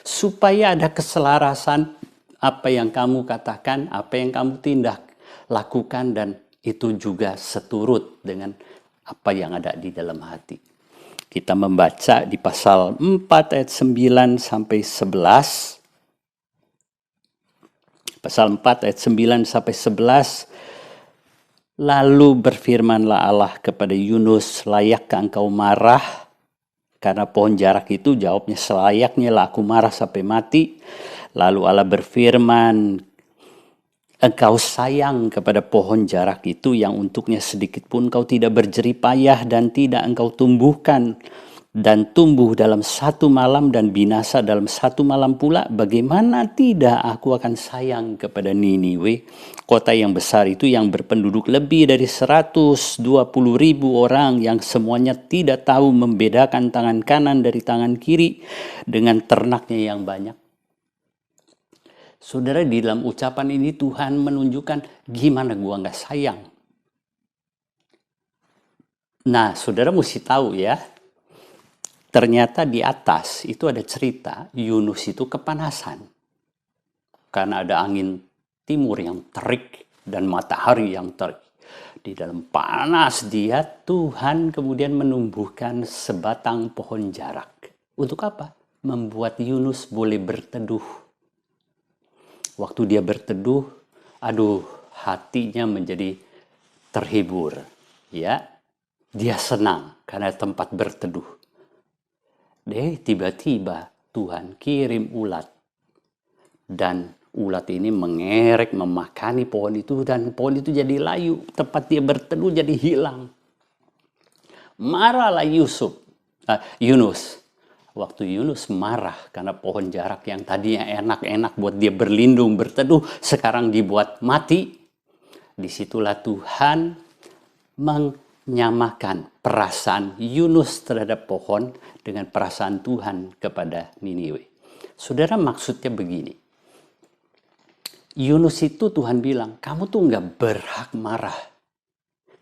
Supaya ada keselarasan apa yang kamu katakan, apa yang kamu lakukan, dan itu juga seturut dengan apa yang ada di dalam hati. Kita membaca di pasal 4 ayat 9 sampai 11. Pasal 4 ayat 9 sampai 11. Lalu berfirmanlah Allah kepada Yunus, layakkah engkau marah karena pohon jarak itu? Jawabnya, selayaknya lah aku marah sampai mati. Lalu Allah berfirman, engkau sayang kepada pohon jarak itu yang untuknya sedikit pun kau tidak berjerih payah dan tidak engkau tumbuhkan dan tumbuh dalam satu malam dan binasa dalam satu malam pula. Bagaimana tidak aku akan sayang kepada Niniwe, kota yang besar itu yang berpenduduk lebih dari 120.000 orang yang semuanya tidak tahu membedakan tangan kanan dari tangan kiri dengan ternaknya yang banyak. Saudara, di dalam ucapan ini Tuhan menunjukkan gimana gua nggak sayang. Nah, saudara mesti tahu ya, ternyata di atas itu ada cerita Yunus itu kepanasan. Karena ada angin timur yang terik dan matahari yang terik. Di dalam panas dia, Tuhan kemudian menumbuhkan sebatang pohon jarak. Untuk apa? Membuat Yunus boleh berteduh. Waktu dia berteduh, hatinya menjadi terhibur. Ya, dia senang karena tempat berteduh. Tiba-tiba Tuhan kirim ulat. Dan ulat ini mengerek, memakani pohon itu, dan pohon itu jadi layu. Tempat dia berteduh jadi hilang. Marahlah Yunus. Waktu Yunus marah karena pohon jarak yang tadinya enak-enak buat dia berlindung, berteduh, sekarang dibuat mati. Disitulah Tuhan menyamakan perasaan Yunus terhadap pohon dengan perasaan Tuhan kepada Niniwe. Saudara, maksudnya begini. Yunus itu Tuhan bilang, kamu tuh nggak berhak marah.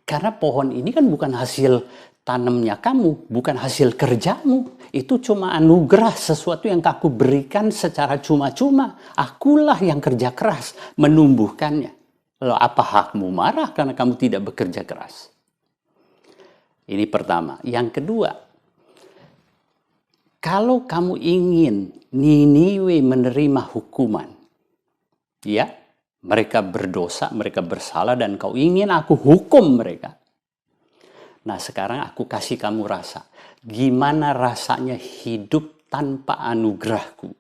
Karena pohon ini kan bukan hasil tanamnya kamu, bukan hasil kerjamu. Itu cuma anugerah, sesuatu yang aku berikan secara cuma-cuma. Akulah yang kerja keras menumbuhkannya. Lalu apa hakmu marah karena kamu tidak bekerja keras? Ini pertama. Yang kedua, kalau kamu ingin Niniwe menerima hukuman, ya, mereka berdosa, mereka bersalah, dan kau ingin aku hukum mereka. Nah, sekarang aku kasih kamu rasa. Gimana rasanya hidup tanpa anugerahku?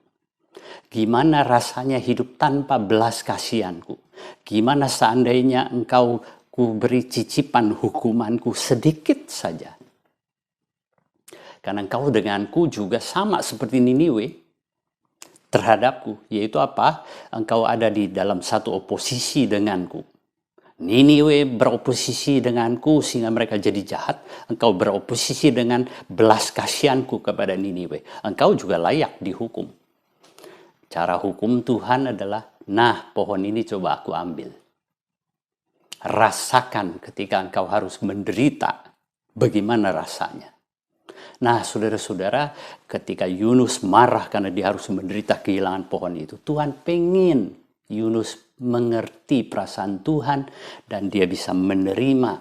Gimana rasanya hidup tanpa belas kasihanku? Gimana seandainya engkau ku beri cicipan hukumanku sedikit saja? Karena engkau denganku juga sama seperti Niniwe terhadapku. Yaitu apa? Engkau ada di dalam satu oposisi denganku. Niniwe beroposisi denganku sehingga mereka jadi jahat. Engkau beroposisi dengan belas kasihanku kepada Niniwe. Engkau juga layak dihukum. Cara hukum Tuhan adalah, pohon ini coba aku ambil. Rasakan ketika engkau harus menderita, bagaimana rasanya. Nah, saudara-saudara, ketika Yunus marah karena dia harus menderita kehilangan pohon itu, Tuhan pengen Yunus mengerti perasaan Tuhan dan dia bisa menerima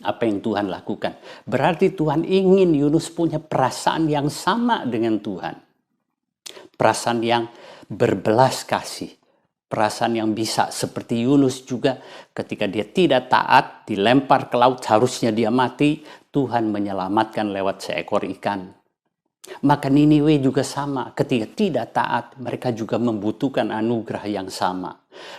apa yang Tuhan lakukan. Berarti Tuhan ingin Yunus punya perasaan yang sama dengan Tuhan. Perasaan yang berbelas kasih. Perasaan yang bisa seperti Yunus juga ketika dia tidak taat, dilempar ke laut, harusnya dia mati, Tuhan menyelamatkan lewat seekor ikan. Maka Niniwe juga sama, ketika tidak taat, mereka juga membutuhkan anugerah yang sama.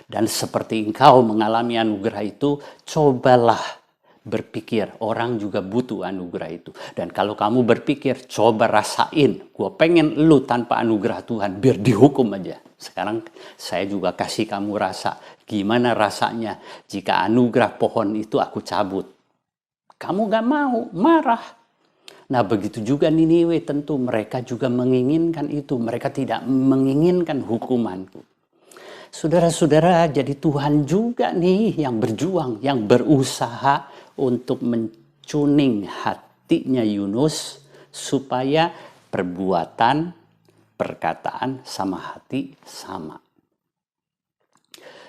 Dan seperti engkau mengalami anugerah itu, cobalah berpikir, orang juga butuh anugerah itu. Dan kalau kamu berpikir, coba rasain, gue pengen lu tanpa anugerah Tuhan, biar dihukum aja. Sekarang saya juga kasih kamu rasa, gimana rasanya jika anugerah pohon itu aku cabut. Kamu gak mau, marah. Nah, begitu juga Niniwe, tentu mereka juga menginginkan itu. Mereka tidak menginginkan hukumanku. Saudara-saudara, jadi Tuhan juga nih yang berjuang, yang berusaha untuk mencuning hatinya Yunus supaya perbuatan, perkataan sama hati sama.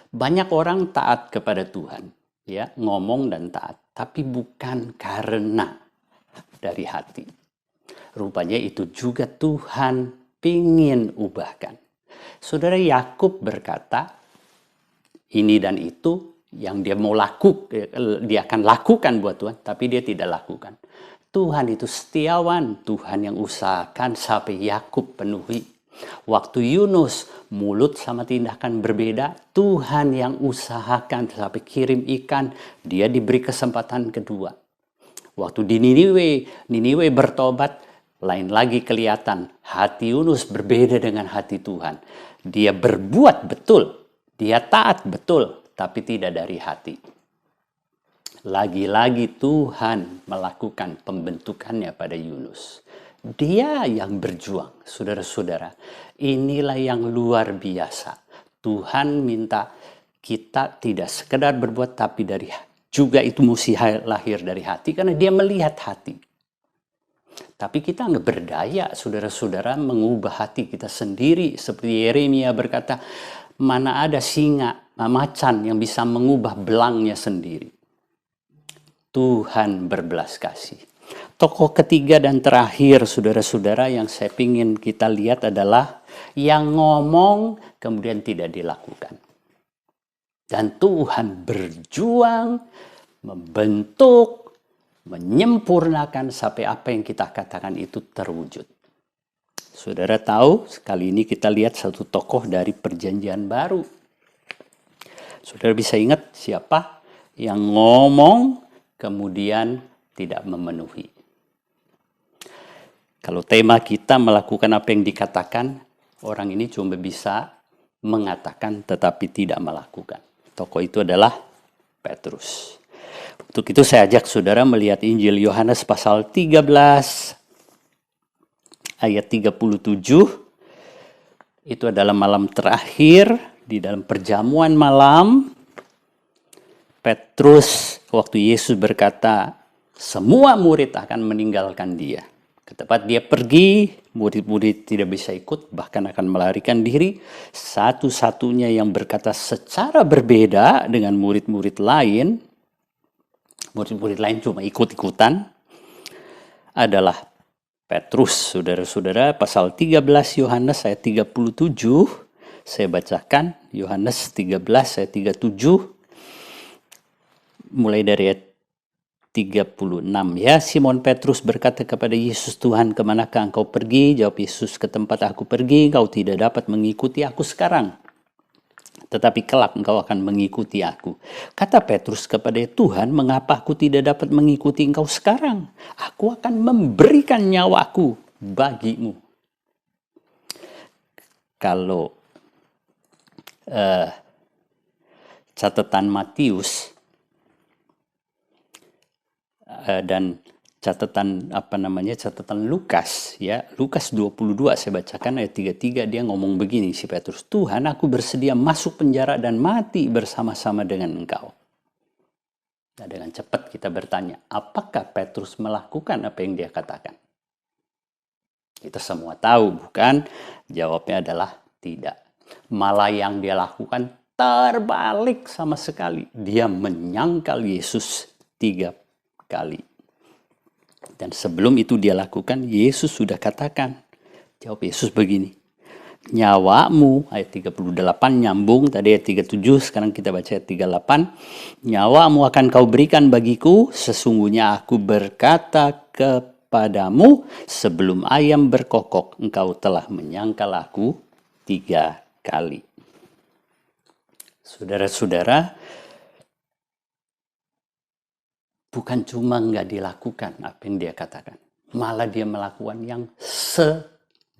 Banyak orang taat kepada Tuhan. ya, ngomong dan taat, tapi bukan karena dari hati. Rupanya itu juga Tuhan pingin ubahkan. Saudara, Yakub berkata, ini dan itu yang dia mau dia akan lakukan buat Tuhan, tapi dia tidak lakukan. Tuhan itu setiawan, Tuhan yang usahakan sampai Yakub penuhi. Waktu Yunus mulut sama tindakan berbeda, Tuhan yang usahakan sampai kirim ikan, dia diberi kesempatan kedua. Waktu di Niniwe bertobat, lain lagi kelihatan hati Yunus berbeda dengan hati Tuhan. Dia berbuat betul, dia taat betul, tapi tidak dari hati. Lagi-lagi Tuhan melakukan pembentukannya pada Yunus. Dia yang berjuang, saudara-saudara. Inilah yang luar biasa. Tuhan minta kita tidak sekedar berbuat, tapi juga itu mesti lahir dari hati, karena dia melihat hati. Tapi kita nggak berdaya, saudara-saudara, mengubah hati kita sendiri. Seperti Yeremia berkata, mana ada singa, macan yang bisa mengubah belangnya sendiri. Tuhan berbelas kasih. Tokoh ketiga dan terakhir, saudara-saudara, yang saya ingin kita lihat adalah yang ngomong kemudian tidak dilakukan. Dan Tuhan berjuang, membentuk, menyempurnakan sampai apa yang kita katakan itu terwujud. Saudara tahu, kali ini kita lihat satu tokoh dari Perjanjian Baru. Saudara bisa ingat siapa yang ngomong kemudian tidak memenuhi. Kalau tema kita melakukan apa yang dikatakan, orang ini cuma bisa mengatakan tetapi tidak melakukan. Tokoh itu adalah Petrus. Untuk itu saya ajak saudara melihat Injil Yohanes pasal 13 ayat 37. Itu adalah malam terakhir di dalam perjamuan malam. Petrus waktu Yesus berkata, semua murid akan meninggalkan dia. Ke tempat dia pergi, murid-murid tidak bisa ikut, bahkan akan melarikan diri. Satu-satunya yang berkata secara berbeda dengan murid-murid lain cuma ikut-ikutan, adalah Petrus. Saudara-saudara, pasal 13 Yohanes ayat 37, saya bacakan Yohanes 13 ayat 37, mulai dari ayat 36 ya. Simon Petrus berkata kepada Yesus, Tuhan, kemanakah engkau pergi? Jawab Yesus, ke tempat aku pergi engkau tidak dapat mengikuti aku sekarang, tetapi kelak engkau akan mengikuti aku. Kata Petrus kepada Tuhan, mengapa aku tidak dapat mengikuti engkau sekarang? Aku akan memberikan nyawaku bagimu. Kalau catatan Matius dan catatan Lukas ya, Lukas 22 saya bacakan ayat 33, dia ngomong begini si Petrus, Tuhan, aku bersedia masuk penjara dan mati bersama-sama dengan engkau. Nah, dengan cepat kita bertanya, apakah Petrus melakukan apa yang dia katakan? Kita semua tahu, bukan? Jawabnya adalah tidak. Malah yang dia lakukan terbalik sama sekali. Dia menyangkal Yesus 3 kali. Dan sebelum itu dia lakukan, Yesus sudah katakan. Jawab Yesus begini, nyawamu, ayat 38 nyambung, tadi ayat 37, sekarang kita baca ayat 38. Nyawamu akan kau berikan bagiku, sesungguhnya aku berkata kepadamu, sebelum ayam berkokok, engkau telah menyangkal aku 3 kali. Saudara-saudara, bukan cuma nggak dilakukan apa yang dia katakan, malah dia melakukan yang sebaliknya.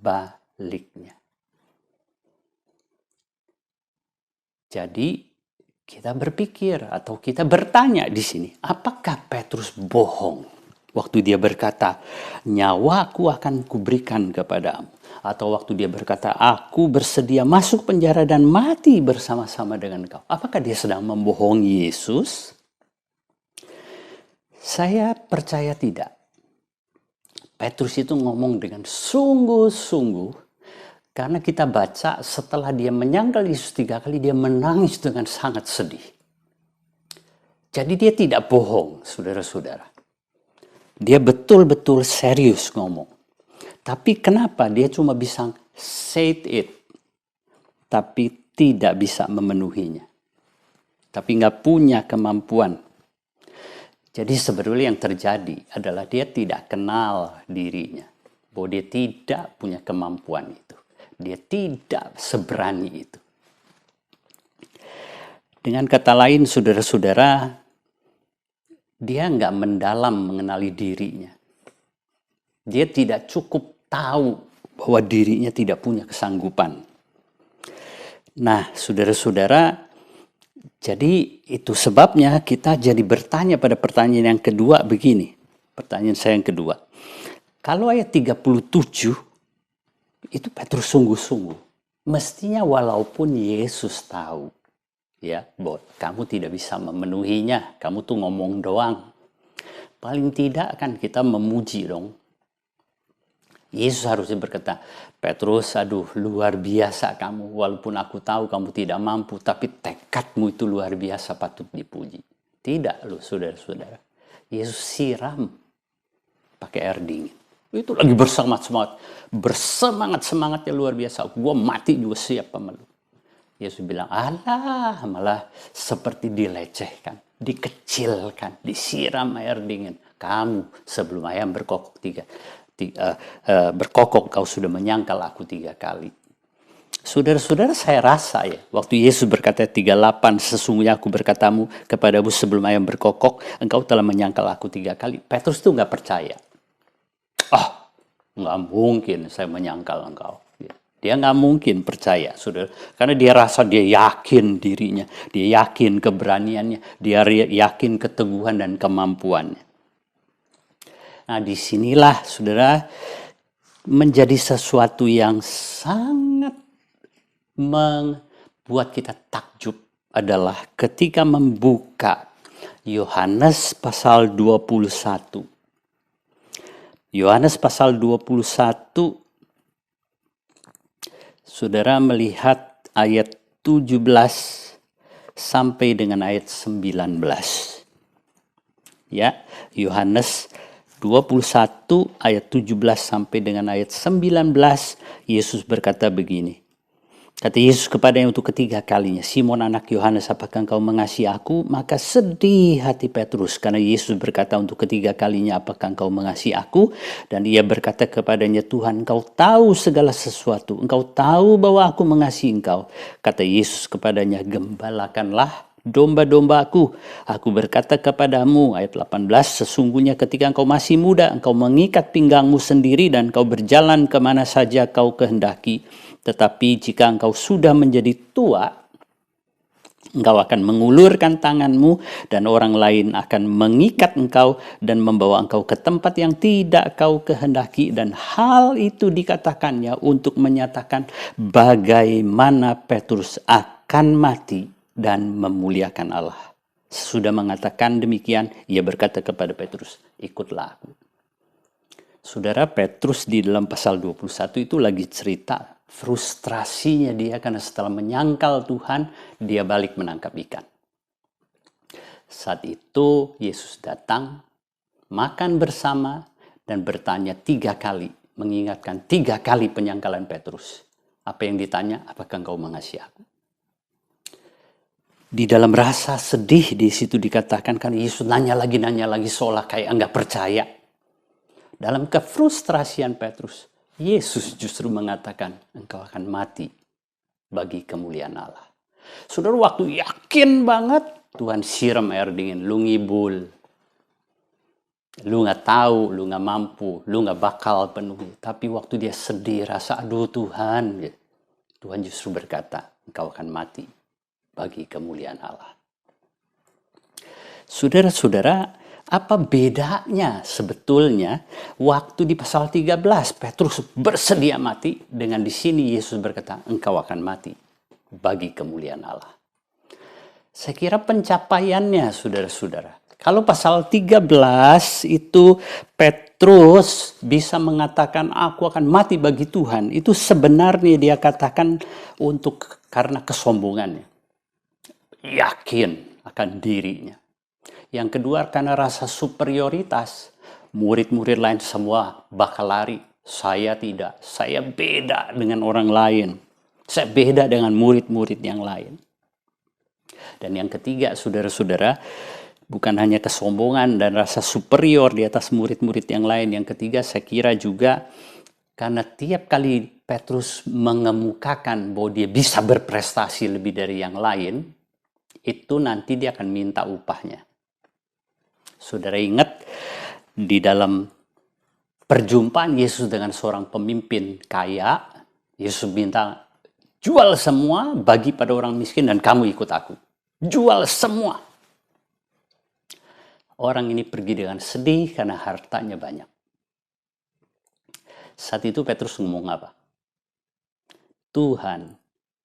Jadi kita berpikir atau kita bertanya di sini, apakah Petrus bohong waktu dia berkata, nyawaku akan kuberikan kepadamu? Atau waktu dia berkata, aku bersedia masuk penjara dan mati bersama-sama dengan kau. Apakah dia sedang membohongi Yesus? Saya percaya tidak. Petrus itu ngomong dengan sungguh-sungguh, karena kita baca setelah dia menyangkal Yesus 3 kali, dia menangis dengan sangat sedih. Jadi dia tidak bohong, saudara-saudara. Dia betul-betul serius ngomong. Tapi kenapa dia cuma bisa say it, tapi tidak bisa memenuhinya. Tapi nggak punya kemampuan. Jadi sebetulnya yang terjadi adalah dia tidak kenal dirinya. Bahwa dia tidak punya kemampuan itu. Dia tidak seberani itu. Dengan kata lain, saudara-saudara, dia nggak mendalam mengenali dirinya. Dia tidak cukup tahu bahwa dirinya tidak punya kesanggupan. Nah, saudara-saudara, jadi itu sebabnya kita jadi bertanya pada pertanyaan yang kedua begini. Pertanyaan saya yang kedua. Kalau ayat 37, itu Petrus sungguh-sungguh. Mestinya walaupun Yesus tahu, ya, bahwa kamu tidak bisa memenuhinya, kamu tuh ngomong doang. Paling tidak kan kita memuji dong. Yesus harusnya berkata, Petrus, aduh luar biasa kamu, walaupun aku tahu kamu tidak mampu, tapi tekadmu itu luar biasa, patut dipuji. Tidak loh saudara-saudara. Yesus siram pakai air dingin. Itu lagi bersemangat-semangatnya luar biasa. Gua mati juga siap sama lu. Yesus bilang, alah, malah seperti dilecehkan, dikecilkan, disiram air dingin. Kamu sebelum ayam berkokok berkokok kau sudah menyangkal aku 3 kali. Saudara-saudara, saya rasa ya, waktu Yesus berkata 38, sesungguhnya aku berkatamu kepadamu sebelum ayam berkokok, engkau telah menyangkal aku 3 kali. Petrus tuh nggak percaya. Nggak mungkin saya menyangkal engkau. Dia nggak mungkin percaya, saudara. Karena dia rasa dia yakin dirinya, dia yakin keberaniannya, dia yakin keteguhan dan kemampuannya. Nah, disinilah, saudara, menjadi sesuatu yang sangat membuat kita takjub adalah ketika membuka Yohanes pasal 21. Yohanes pasal 21, saudara melihat ayat 17 sampai dengan ayat 19. Ya, Yohanes 21 ayat 17 sampai dengan ayat 19, Yesus berkata begini. Kata Yesus kepadanya untuk ketiga kalinya, Simon anak Yohanes, apakah engkau mengasihi aku? Maka sedih hati Petrus karena Yesus berkata untuk ketiga kalinya, apakah engkau mengasihi aku? Dan ia berkata kepadanya, Tuhan, engkau tahu segala sesuatu. Engkau tahu bahwa aku mengasihi engkau. Kata Yesus kepadanya, gembalakanlah domba-domba aku. Aku berkata kepadamu, ayat 18, sesungguhnya ketika engkau masih muda, engkau mengikat pinggangmu sendiri dan engkau berjalan kemana saja kau kehendaki. Tetapi jika engkau sudah menjadi tua, engkau akan mengulurkan tanganmu dan orang lain akan mengikat engkau dan membawa engkau ke tempat yang tidak kau kehendaki. Dan hal itu dikatakannya untuk menyatakan bagaimana Petrus akan mati dan memuliakan Allah. Sesudah mengatakan demikian, ia berkata kepada Petrus, ikutlah aku. Saudara, Petrus di dalam pasal 21 itu lagi cerita frustrasinya dia karena setelah menyangkal Tuhan, dia balik menangkap ikan. Saat itu Yesus datang, makan bersama dan bertanya 3 kali, mengingatkan 3 kali penyangkalan Petrus. Apa yang ditanya? Apakah engkau mengasihi aku? Di dalam rasa sedih di situ dikatakan kan Yesus nanya lagi seolah kayak enggak percaya. Dalam kefrustrasian Petrus, Yesus justru mengatakan engkau akan mati bagi kemuliaan Allah. Saudara, waktu yakin banget Tuhan siram air dingin, lu ngibul. Lu gak tahu, lu gak mampu, lu gak bakal penuhi. Tapi waktu dia sedih, rasa aduh Tuhan, Tuhan justru berkata engkau akan mati bagi kemuliaan Allah. Saudara-saudara, apa bedanya sebetulnya waktu di pasal 13 Petrus bersedia mati dengan di sini Yesus berkata engkau akan mati bagi kemuliaan Allah. Saya kira pencapaiannya saudara-saudara. Kalau pasal 13 itu Petrus bisa mengatakan aku akan mati bagi Tuhan, itu sebenarnya dia katakan karena kesombongannya. Yakin akan dirinya. Yang kedua karena rasa superioritas. Murid-murid lain semua bakal lari. Saya tidak. Saya beda dengan orang lain. Saya beda dengan murid-murid yang lain. Dan yang ketiga, saudara-saudara, bukan hanya kesombongan dan rasa superior di atas murid-murid yang lain. Yang ketiga, saya kira juga karena tiap kali Petrus mengemukakan bahwa dia bisa berprestasi lebih dari yang lain, itu nanti dia akan minta upahnya. Saudara ingat di dalam perjumpaan Yesus dengan seorang pemimpin kaya, Yesus minta, jual semua, bagi pada orang miskin dan kamu ikut aku. Jual semua. Orang ini pergi dengan sedih karena hartanya banyak. Saat itu Petrus ngomong apa? Tuhan,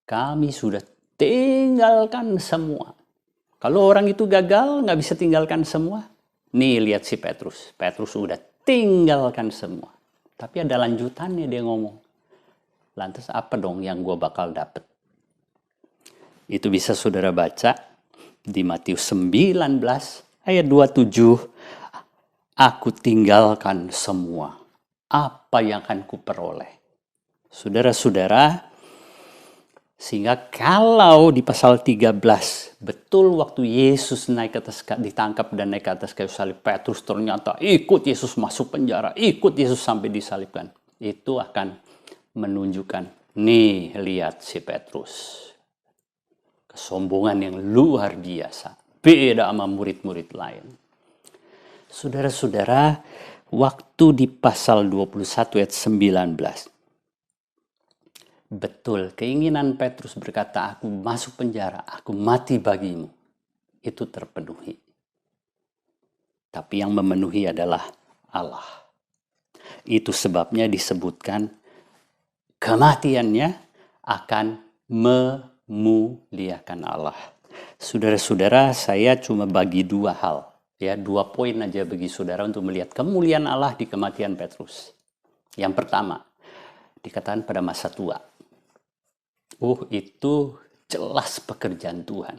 kami sudah tinggalkan semua. Kalau orang itu gagal, nggak bisa tinggalkan semua. Nih lihat si Petrus. Petrus sudah tinggalkan semua. Tapi ada lanjutannya dia ngomong. Lantas apa dong yang gue bakal dapet? Itu bisa saudara baca di Matius 19 ayat 27. Aku tinggalkan semua. Apa yang akan kuperoleh? Saudara-saudara, sehingga kalau di pasal 13, betul waktu Yesus naik ke atas, ditangkap dan naik ke atas kayu salib, Petrus ternyata ikut Yesus masuk penjara, ikut Yesus sampai disalibkan. Itu akan menunjukkan, nih lihat si Petrus. Kesombongan yang luar biasa. Beda sama murid-murid lain. Saudara-saudara, waktu di pasal 21 ayat 19. Betul, keinginan Petrus berkata, aku masuk penjara, aku mati bagimu. Itu terpenuhi. Tapi yang memenuhi adalah Allah. Itu sebabnya disebutkan kematiannya akan memuliakan Allah. Saudara-saudara, saya cuma bagi dua hal. Ya, 2 poin aja bagi saudara untuk melihat kemuliaan Allah di kematian Petrus. Yang pertama, dikatakan pada masa tua. Itu jelas pekerjaan Tuhan.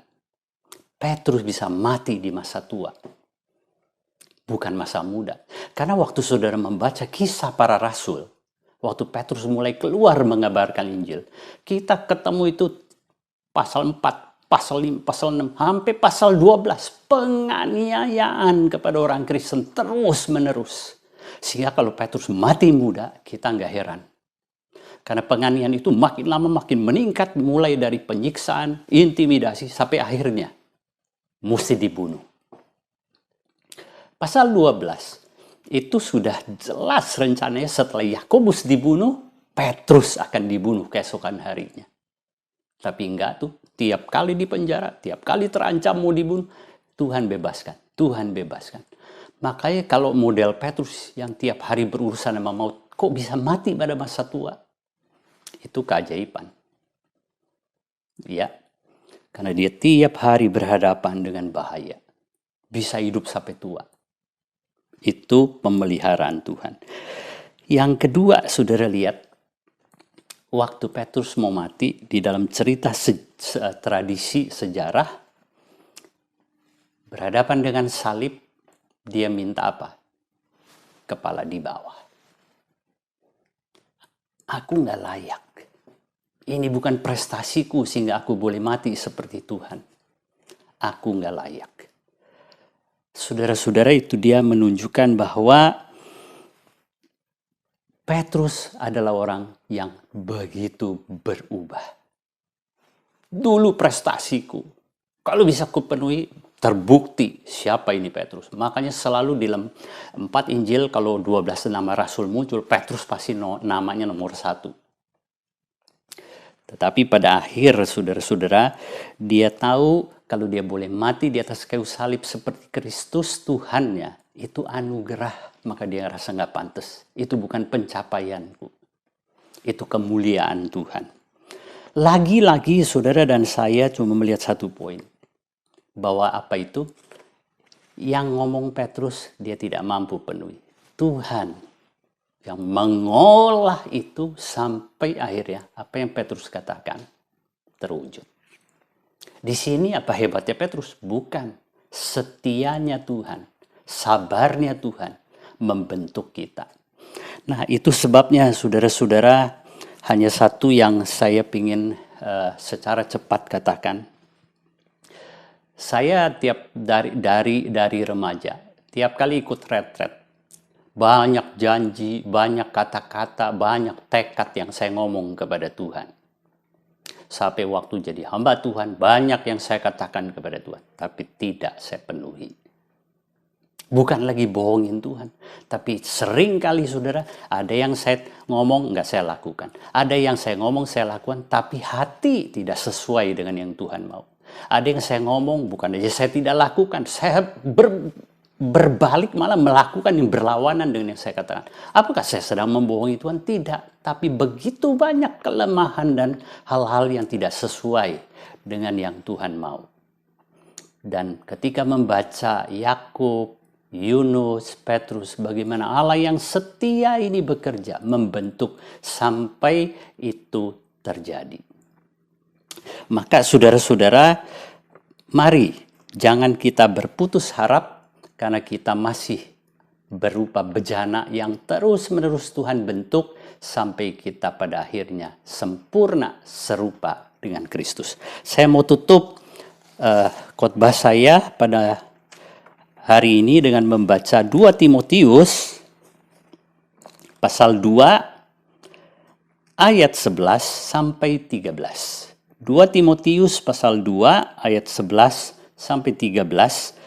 Petrus bisa mati di masa tua. Bukan masa muda. Karena waktu saudara membaca kisah para rasul, waktu Petrus mulai keluar mengabarkan Injil, kita ketemu itu pasal 4, pasal 5, pasal 6, sampai pasal 12. Penganiayaan kepada orang Kristen terus menerus. Sehingga kalau Petrus mati muda, kita nggak heran. Karena penganiayaan itu makin lama makin meningkat, mulai dari penyiksaan, intimidasi, sampai akhirnya mesti dibunuh. Pasal 12, itu sudah jelas rencananya setelah Yakobus dibunuh, Petrus akan dibunuh keesokan harinya. Tapi enggak tuh, tiap kali di penjara, tiap kali terancam mau dibunuh, Tuhan bebaskan, Tuhan bebaskan. Makanya kalau model Petrus yang tiap hari berurusan sama maut, kok bisa mati pada masa tua? Itu keajaiban. Ya, karena dia tiap hari berhadapan dengan bahaya. Bisa hidup sampai tua. Itu pemeliharaan Tuhan. Yang kedua, saudara lihat, waktu Petrus mau mati, di dalam cerita tradisi sejarah, berhadapan dengan salib, dia minta apa? Kepala di bawah. Aku nggak layak. Ini bukan prestasiku sehingga aku boleh mati seperti Tuhan. Aku nggak layak. Saudara-saudara, itu dia menunjukkan bahwa Petrus adalah orang yang begitu berubah. Dulu prestasiku, kalau bisa kupenuhi, terbukti siapa ini Petrus. Makanya selalu di dalam 4 Injil, kalau 12 nama Rasul muncul, Petrus pasti namanya nomor 1. Tetapi pada akhir, saudara-saudara, dia tahu kalau dia boleh mati di atas kayu salib seperti Kristus Tuhannya, itu anugerah, maka dia rasa nggak pantas. Itu bukan pencapaianku. Itu kemuliaan Tuhan. Lagi-lagi saudara dan saya cuma melihat satu poin. Bahwa apa itu? Yang ngomong Petrus, dia tidak mampu penuhi. Tuhan yang mengolah itu sampai akhirnya apa yang Petrus katakan terwujud. Di sini apa hebatnya Petrus? Bukan setianya Tuhan, sabarnya Tuhan membentuk kita. Nah, itu sebabnya saudara-saudara, hanya satu yang saya ingin secara cepat katakan. Saya dari remaja, tiap kali ikut retret, banyak janji, banyak kata-kata, banyak tekad yang saya ngomong kepada Tuhan. Sampai waktu jadi hamba Tuhan, banyak yang saya katakan kepada Tuhan, tapi tidak saya penuhi. Bukan lagi bohongin Tuhan, tapi sering kali saudara, ada yang saya ngomong nggak saya lakukan. Ada yang saya ngomong saya lakukan, tapi hati tidak sesuai dengan yang Tuhan mau. Ada yang saya ngomong, bukan aja saya tidak lakukan, saya berbalik malah melakukan yang berlawanan dengan yang saya katakan. Apakah saya sedang membohongi Tuhan? Tidak. Tapi begitu banyak kelemahan dan hal-hal yang tidak sesuai dengan yang Tuhan mau. Dan ketika membaca Yakub, Yunus, Petrus, bagaimana Allah yang setia ini bekerja, membentuk sampai itu terjadi. Maka saudara-saudara, mari jangan kita berputus harap karena kita masih berupa bejana yang terus-menerus Tuhan bentuk sampai kita pada akhirnya sempurna serupa dengan Kristus. Saya mau tutup khotbah saya pada hari ini dengan membaca 2 Timotius pasal 2 ayat 11 sampai 13. 2 Timotius pasal 2 ayat 11 sampai 13.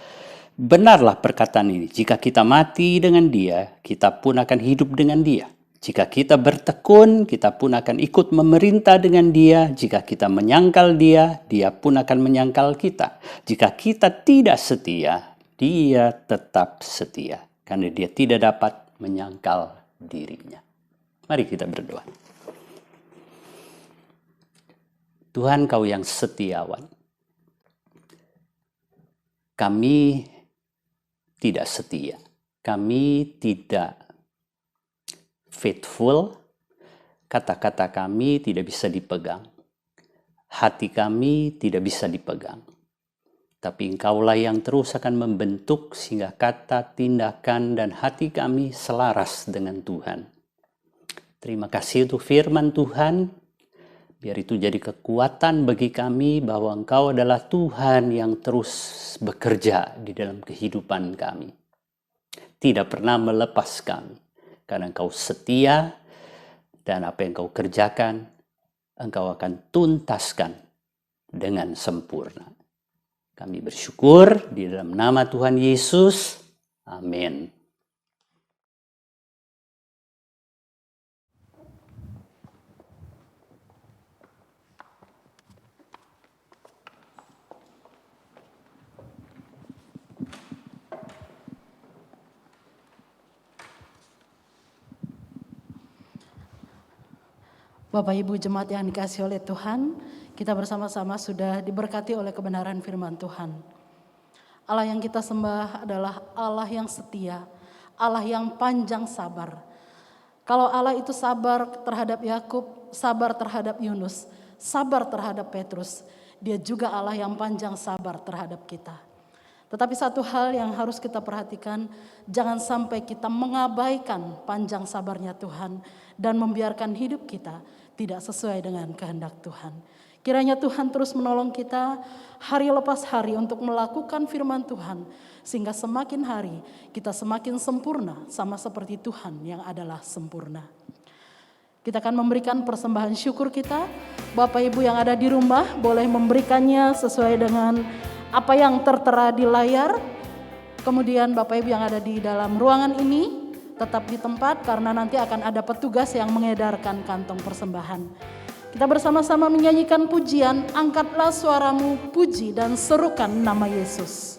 Benarlah perkataan ini, jika kita mati dengan Dia, kita pun akan hidup dengan Dia. Jika kita bertekun, kita pun akan ikut memerintah dengan Dia. Jika kita menyangkal Dia, Dia pun akan menyangkal kita. Jika kita tidak setia, Dia tetap setia, karena Dia tidak dapat menyangkal dirinya. Mari kita berdoa. Tuhan, Kau yang setiawan. Kami tidak setia. Kami tidak faithful. Kata-kata kami tidak bisa dipegang. Hati kami tidak bisa dipegang. Tapi Engkaulah yang terus akan membentuk sehingga kata, tindakan, dan hati kami selaras dengan Tuhan. Terima kasih untuk firman Tuhan. Biar itu jadi kekuatan bagi kami bahwa Engkau adalah Tuhan yang terus bekerja di dalam kehidupan kami. Tidak pernah melepas kami. Karena Engkau setia dan apa yang Engkau kerjakan, Engkau akan tuntaskan dengan sempurna. Kami bersyukur di dalam nama Tuhan Yesus. Amin. Bapak Ibu jemaat yang dikasihi oleh Tuhan, kita bersama-sama sudah diberkati oleh kebenaran firman Tuhan. Allah yang kita sembah adalah Allah yang setia, Allah yang panjang sabar. Kalau Allah itu sabar terhadap Yakub, sabar terhadap Yunus, sabar terhadap Petrus, Dia juga Allah yang panjang sabar terhadap kita. Tetapi satu hal yang harus kita perhatikan, jangan sampai kita mengabaikan panjang sabarnya Tuhan dan membiarkan hidup kita tidak sesuai dengan kehendak Tuhan. Kiranya Tuhan terus menolong kita hari lepas hari untuk melakukan firman Tuhan, sehingga semakin hari kita semakin sempurna sama seperti Tuhan yang adalah sempurna. Kita akan memberikan persembahan syukur kita. Bapak Ibu yang ada di rumah boleh memberikannya sesuai dengan apa yang tertera di layar. Kemudian Bapak Ibu yang ada di dalam ruangan ini tetap di tempat karena nanti akan ada petugas yang mengedarkan kantong persembahan. Kita bersama-sama menyanyikan pujian, angkatlah suaramu, puji dan serukan nama Yesus.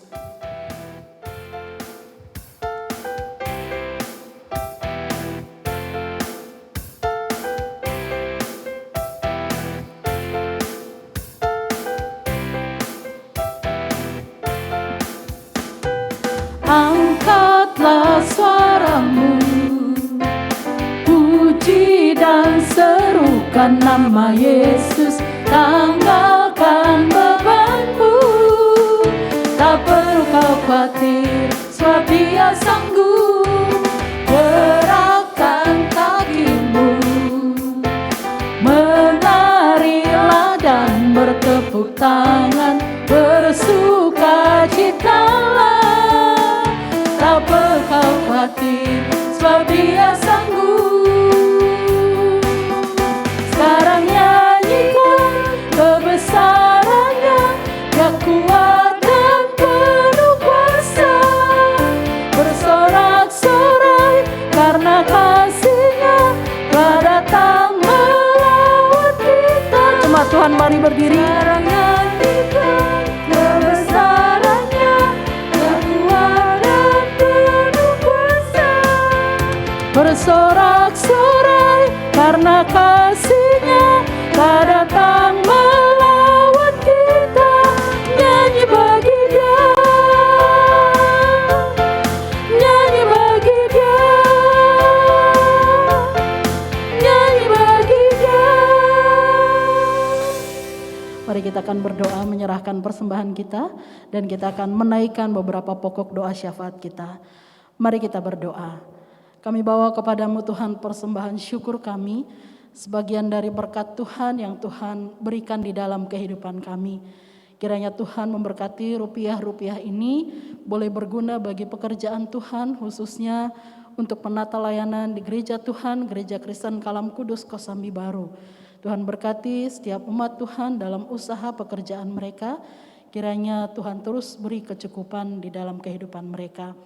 Angkatlah suaramu, puji dan serukan nama Yesus. Tanggalkan bebanmu, tak perlu kau berarti, sebab Dia sanggup. Sekarang nyanyikan kebesaran-Nya, Dia kuat dan penuh kuasa. Bersorak-sorai karena kasih-Nya telah datang melawat kita. Jemaat Tuhan, mari berdiri. Sekarang nyanyikan kebesaran-Nya, Dia kuat dan penuh kuasa. Bersorak-sorai karena kasih-Nya telah datang melawat kita. Nyanyi bagi Dia, nyanyi bagi Dia, nyanyi bagi Dia. Mari kita akan berdoa menyerahkan persembahan kita, dan kita akan menaikkan beberapa pokok doa syafaat kita. Mari kita berdoa. Kami bawa kepadamu Tuhan persembahan syukur kami, sebagian dari berkat Tuhan yang Tuhan berikan di dalam kehidupan kami. Kiranya Tuhan memberkati rupiah-rupiah ini boleh berguna bagi pekerjaan Tuhan, khususnya untuk penata layanan di gereja Tuhan, Gereja Kristen Kalam Kudus Kosambi Baru. Tuhan berkati setiap umat Tuhan dalam usaha pekerjaan mereka. Kiranya Tuhan terus beri kecukupan di dalam kehidupan mereka.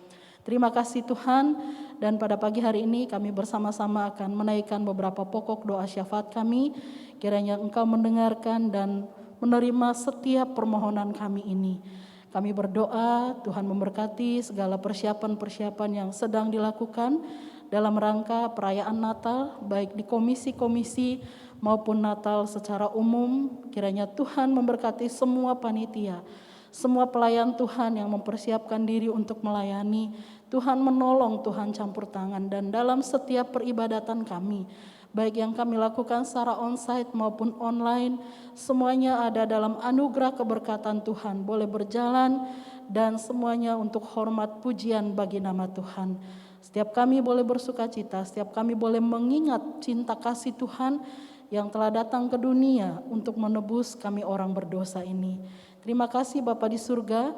Terima kasih Tuhan, dan pada pagi hari ini kami bersama-sama akan menaikkan beberapa pokok doa syafaat kami. Kiranya Engkau mendengarkan dan menerima setiap permohonan kami ini. Kami berdoa Tuhan memberkati segala persiapan-persiapan yang sedang dilakukan dalam rangka perayaan Natal, baik di komisi-komisi maupun Natal secara umum. Kiranya Tuhan memberkati semua panitia, semua pelayan Tuhan yang mempersiapkan diri untuk melayani. Tuhan menolong, Tuhan campur tangan, dan dalam setiap peribadatan kami, baik yang kami lakukan secara onsite maupun online, semuanya ada dalam anugerah keberkatan Tuhan, boleh berjalan, dan semuanya untuk hormat pujian bagi nama Tuhan. Setiap kami boleh bersukacita, setiap kami boleh mengingat cinta kasih Tuhan yang telah datang ke dunia untuk menebus kami orang berdosa ini. Terima kasih Bapa di surga.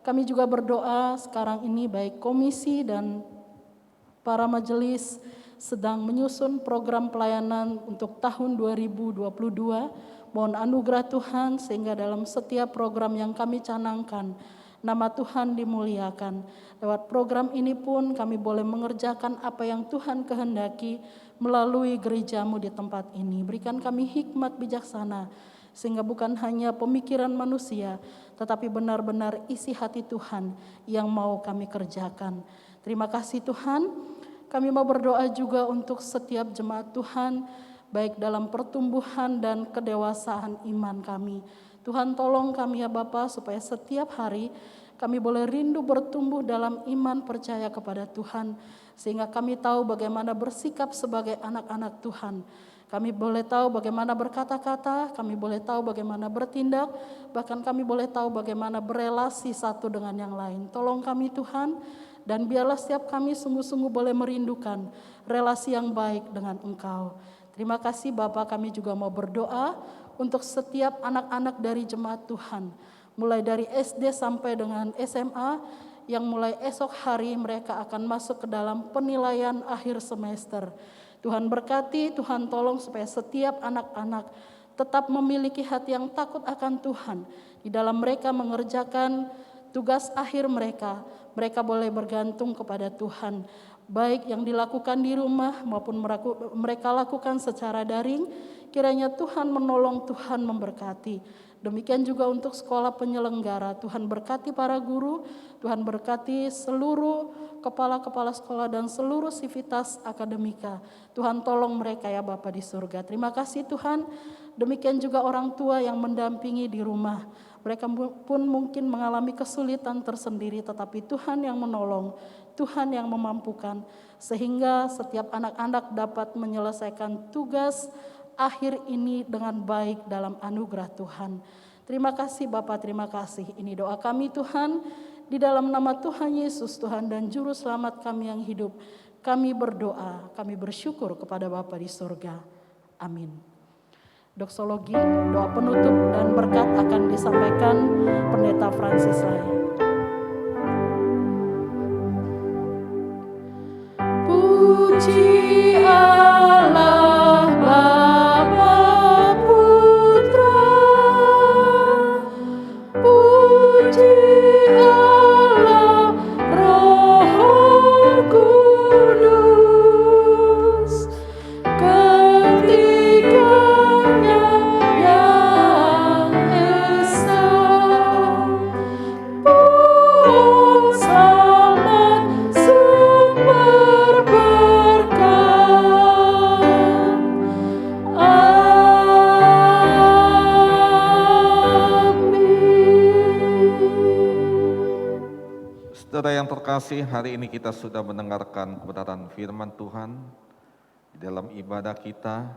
Kami juga berdoa sekarang ini baik komisi dan para majelis sedang menyusun program pelayanan untuk tahun 2022. Mohon anugerah Tuhan sehingga dalam setiap program yang kami canangkan, nama Tuhan dimuliakan. Lewat program ini pun kami boleh mengerjakan apa yang Tuhan kehendaki melalui gerejamu di tempat ini. Berikan kami hikmat bijaksana, sehingga bukan hanya pemikiran manusia, tetapi benar-benar isi hati Tuhan yang mau kami kerjakan. Terima kasih Tuhan. Kami mau berdoa juga untuk setiap jemaat Tuhan, baik dalam pertumbuhan dan kedewasaan iman kami. Tuhan tolong kami ya Bapa, supaya setiap hari kami boleh rindu bertumbuh dalam iman percaya kepada Tuhan, sehingga kami tahu bagaimana bersikap sebagai anak-anak Tuhan. Kami boleh tahu bagaimana berkata-kata, kami boleh tahu bagaimana bertindak, bahkan kami boleh tahu bagaimana berelasi satu dengan yang lain. Tolong kami Tuhan, dan biarlah setiap kami sungguh-sungguh boleh merindukan relasi yang baik dengan Engkau. Terima kasih Bapak, kami juga mau berdoa untuk setiap anak-anak dari jemaat Tuhan, mulai dari SD sampai dengan SMA, yang mulai esok hari mereka akan masuk ke dalam penilaian akhir semester. Tuhan berkati, Tuhan tolong supaya setiap anak-anak tetap memiliki hati yang takut akan Tuhan. Di dalam mereka mengerjakan tugas akhir mereka, mereka boleh bergantung kepada Tuhan. Baik yang dilakukan di rumah maupun mereka lakukan secara daring, kiranya Tuhan menolong, Tuhan memberkati. Demikian juga untuk sekolah penyelenggara, Tuhan berkati para guru, Tuhan berkati seluruh kepala-kepala sekolah dan seluruh sivitas akademika. Tuhan tolong mereka ya Bapa di surga. Terima kasih Tuhan. Demikian juga orang tua yang mendampingi di rumah. Mereka pun mungkin mengalami kesulitan tersendiri, tetapi Tuhan yang menolong, Tuhan yang memampukan, sehingga setiap anak-anak dapat menyelesaikan tugas akhir ini dengan baik dalam anugerah Tuhan. Terima kasih Bapa, terima kasih. Ini doa kami Tuhan, di dalam nama Tuhan Yesus, Tuhan dan Juru Selamat kami yang hidup. Kami berdoa, kami bersyukur kepada Bapa di surga. Amin. Doksologi, doa penutup dan berkat akan disampaikan Pendeta Francis Lai. Allah Bapa Putra, puji Allah Roh Kudus, ketiganya yang esa. Pohon selamat sumber berkat. Amin. Saudara yang terkasih, hari ini kita sudah mendengarkan kebenaran firman Tuhan di dalam ibadah kita.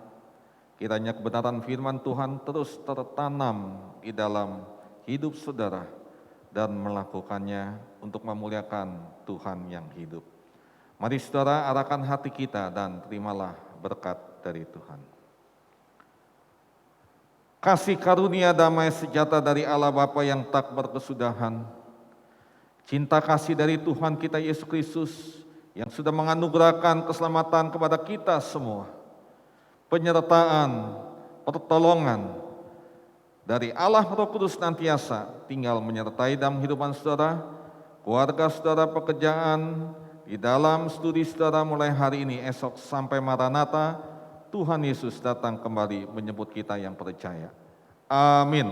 Kiranya kebenaran firman Tuhan terus tertanam di dalam hidup saudara dan melakukannya untuk memuliakan Tuhan yang hidup. Mari saudara arahkan hati kita dan terimalah berkat dari Tuhan. Kasih karunia damai sejahtera dari Allah Bapa yang tak berkesudahan, cinta kasih dari Tuhan kita Yesus Kristus yang sudah menganugerahkan keselamatan kepada kita semua, penyertaan, pertolongan dari Allah Roh Kudus nantiasa tinggal menyertai dalam kehidupan saudara, keluarga saudara, pekerjaan, di dalam studi saudara mulai hari ini, esok sampai Maranatha, Tuhan Yesus datang kembali menyebut kita yang percaya. Amin.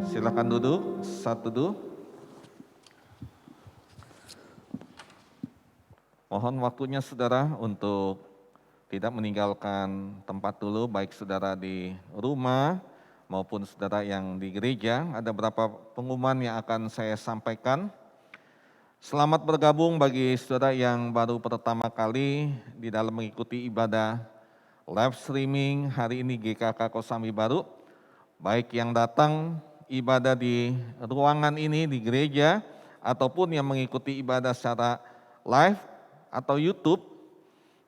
Silakan duduk, satu duduk. Mohon waktunya saudara untuk tidak meninggalkan tempat dulu, baik saudara di rumah maupun saudara yang di gereja. Ada beberapa pengumuman yang akan saya sampaikan. Selamat bergabung bagi saudara yang baru pertama kali di dalam mengikuti ibadah live streaming hari ini GKK Kosambi Baru. Baik yang datang ibadah di ruangan ini di gereja ataupun yang mengikuti ibadah secara live atau YouTube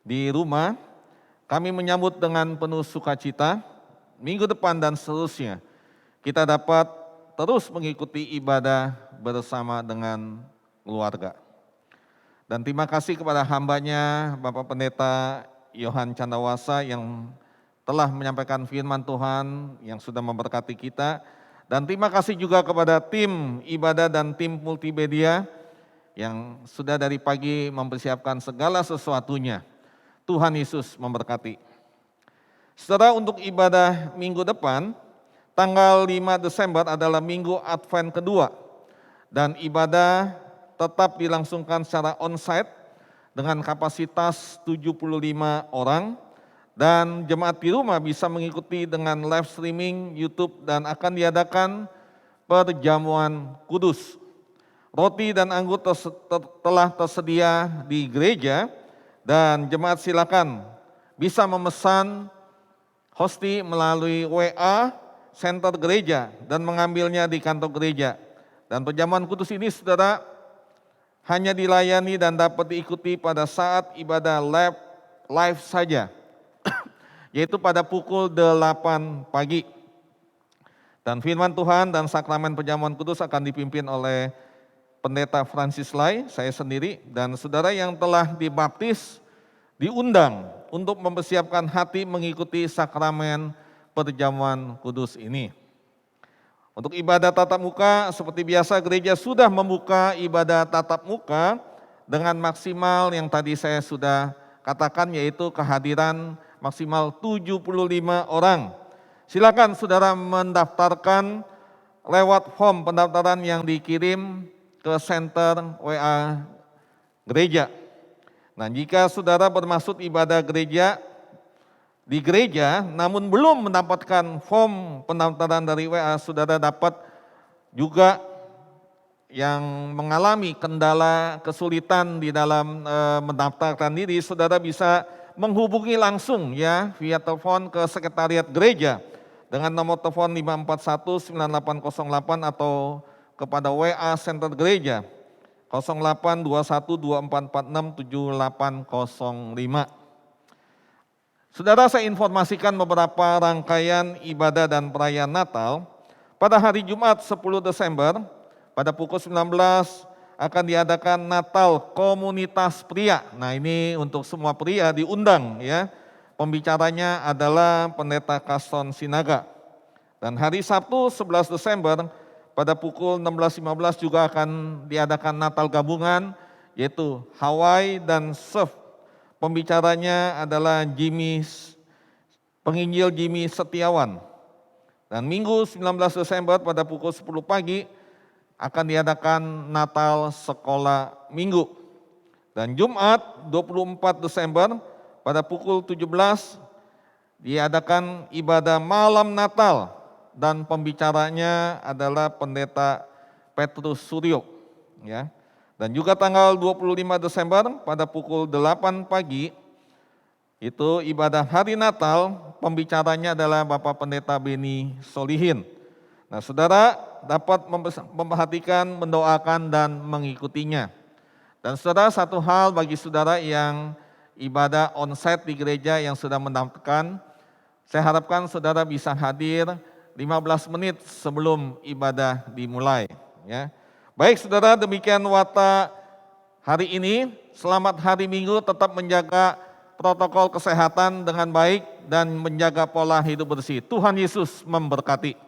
di rumah, kami menyambut dengan penuh sukacita minggu depan dan seterusnya kita dapat terus mengikuti ibadah bersama dengan keluarga. Dan terima kasih kepada hambanya Bapak Pendeta Yohan Candawasa yang telah menyampaikan firman Tuhan yang sudah memberkati kita. Dan terima kasih juga kepada tim ibadah dan tim multimedia yang sudah dari pagi mempersiapkan segala sesuatunya. Tuhan Yesus memberkati. Saudara, untuk ibadah minggu depan, tanggal 5 Desember adalah minggu Advent kedua. Dan ibadah tetap dilangsungkan secara onsite dengan kapasitas 75 orang. Dan jemaat di rumah bisa mengikuti dengan live streaming YouTube dan akan diadakan perjamuan kudus. Roti dan anggur telah tersedia di gereja dan jemaat silakan bisa memesan hosti melalui WA center gereja dan mengambilnya di kantor gereja. Dan perjamuan kudus ini saudara hanya dilayani dan dapat diikuti pada saat ibadah live saja. Yaitu pada pukul 8 pagi. Dan firman Tuhan dan sakramen perjamuan kudus akan dipimpin oleh Pendeta Francis Lai, saya sendiri, dan saudara yang telah dibaptis diundang untuk mempersiapkan hati mengikuti sakramen perjamuan kudus ini. Untuk ibadah tatap muka, seperti biasa gereja sudah membuka ibadah tatap muka dengan maksimal yang tadi saya sudah katakan, yaitu kehadiran maksimal 75 orang. Silakan saudara mendaftarkan lewat form pendaftaran yang dikirim ke center WA gereja. Nah, jika saudara bermaksud ibadah gereja di gereja namun belum mendapatkan form pendaftaran dari WA, saudara dapat juga yang mengalami kendala kesulitan di dalam mendaftarkan diri, saudara bisa menghubungi langsung ya via telepon ke sekretariat gereja dengan nomor telepon 541-9808 atau kepada WA Center Gereja 082124467805. Saudara, saya informasikan beberapa rangkaian ibadah dan perayaan Natal. Pada hari Jumat 10 Desember pada pukul 19 akan diadakan Natal Komunitas Pria. Nah, ini untuk semua pria diundang ya. Pembicaranya adalah Pendeta Kaston Sinaga. Dan hari Sabtu 11 Desember pada pukul 16.15 juga akan diadakan Natal gabungan yaitu Hawaii dan Surf. Pembicaranya adalah penginjil Jimmy Setiawan. Dan Minggu 19 Desember pada pukul 10 pagi akan diadakan Natal Sekolah Minggu. Dan Jumat 24 Desember pada pukul 17 diadakan ibadah malam Natal dan pembicaranya adalah Pendeta Petrus Suryo. Ya. Dan juga tanggal 25 Desember pada pukul 8 pagi itu ibadah hari Natal, pembicaranya adalah Bapak Pendeta Beni Solihin. Nah, saudara dapat memperhatikan, mendoakan dan mengikutinya. Dan saudara, satu hal bagi saudara yang ibadah onsite di gereja yang sudah mendaftarkan, saya harapkan saudara bisa hadir 15 menit sebelum ibadah dimulai. Ya. Baik saudara, demikian Warta hari ini. Selamat hari Minggu, tetap menjaga protokol kesehatan dengan baik dan menjaga pola hidup bersih. Tuhan Yesus memberkati.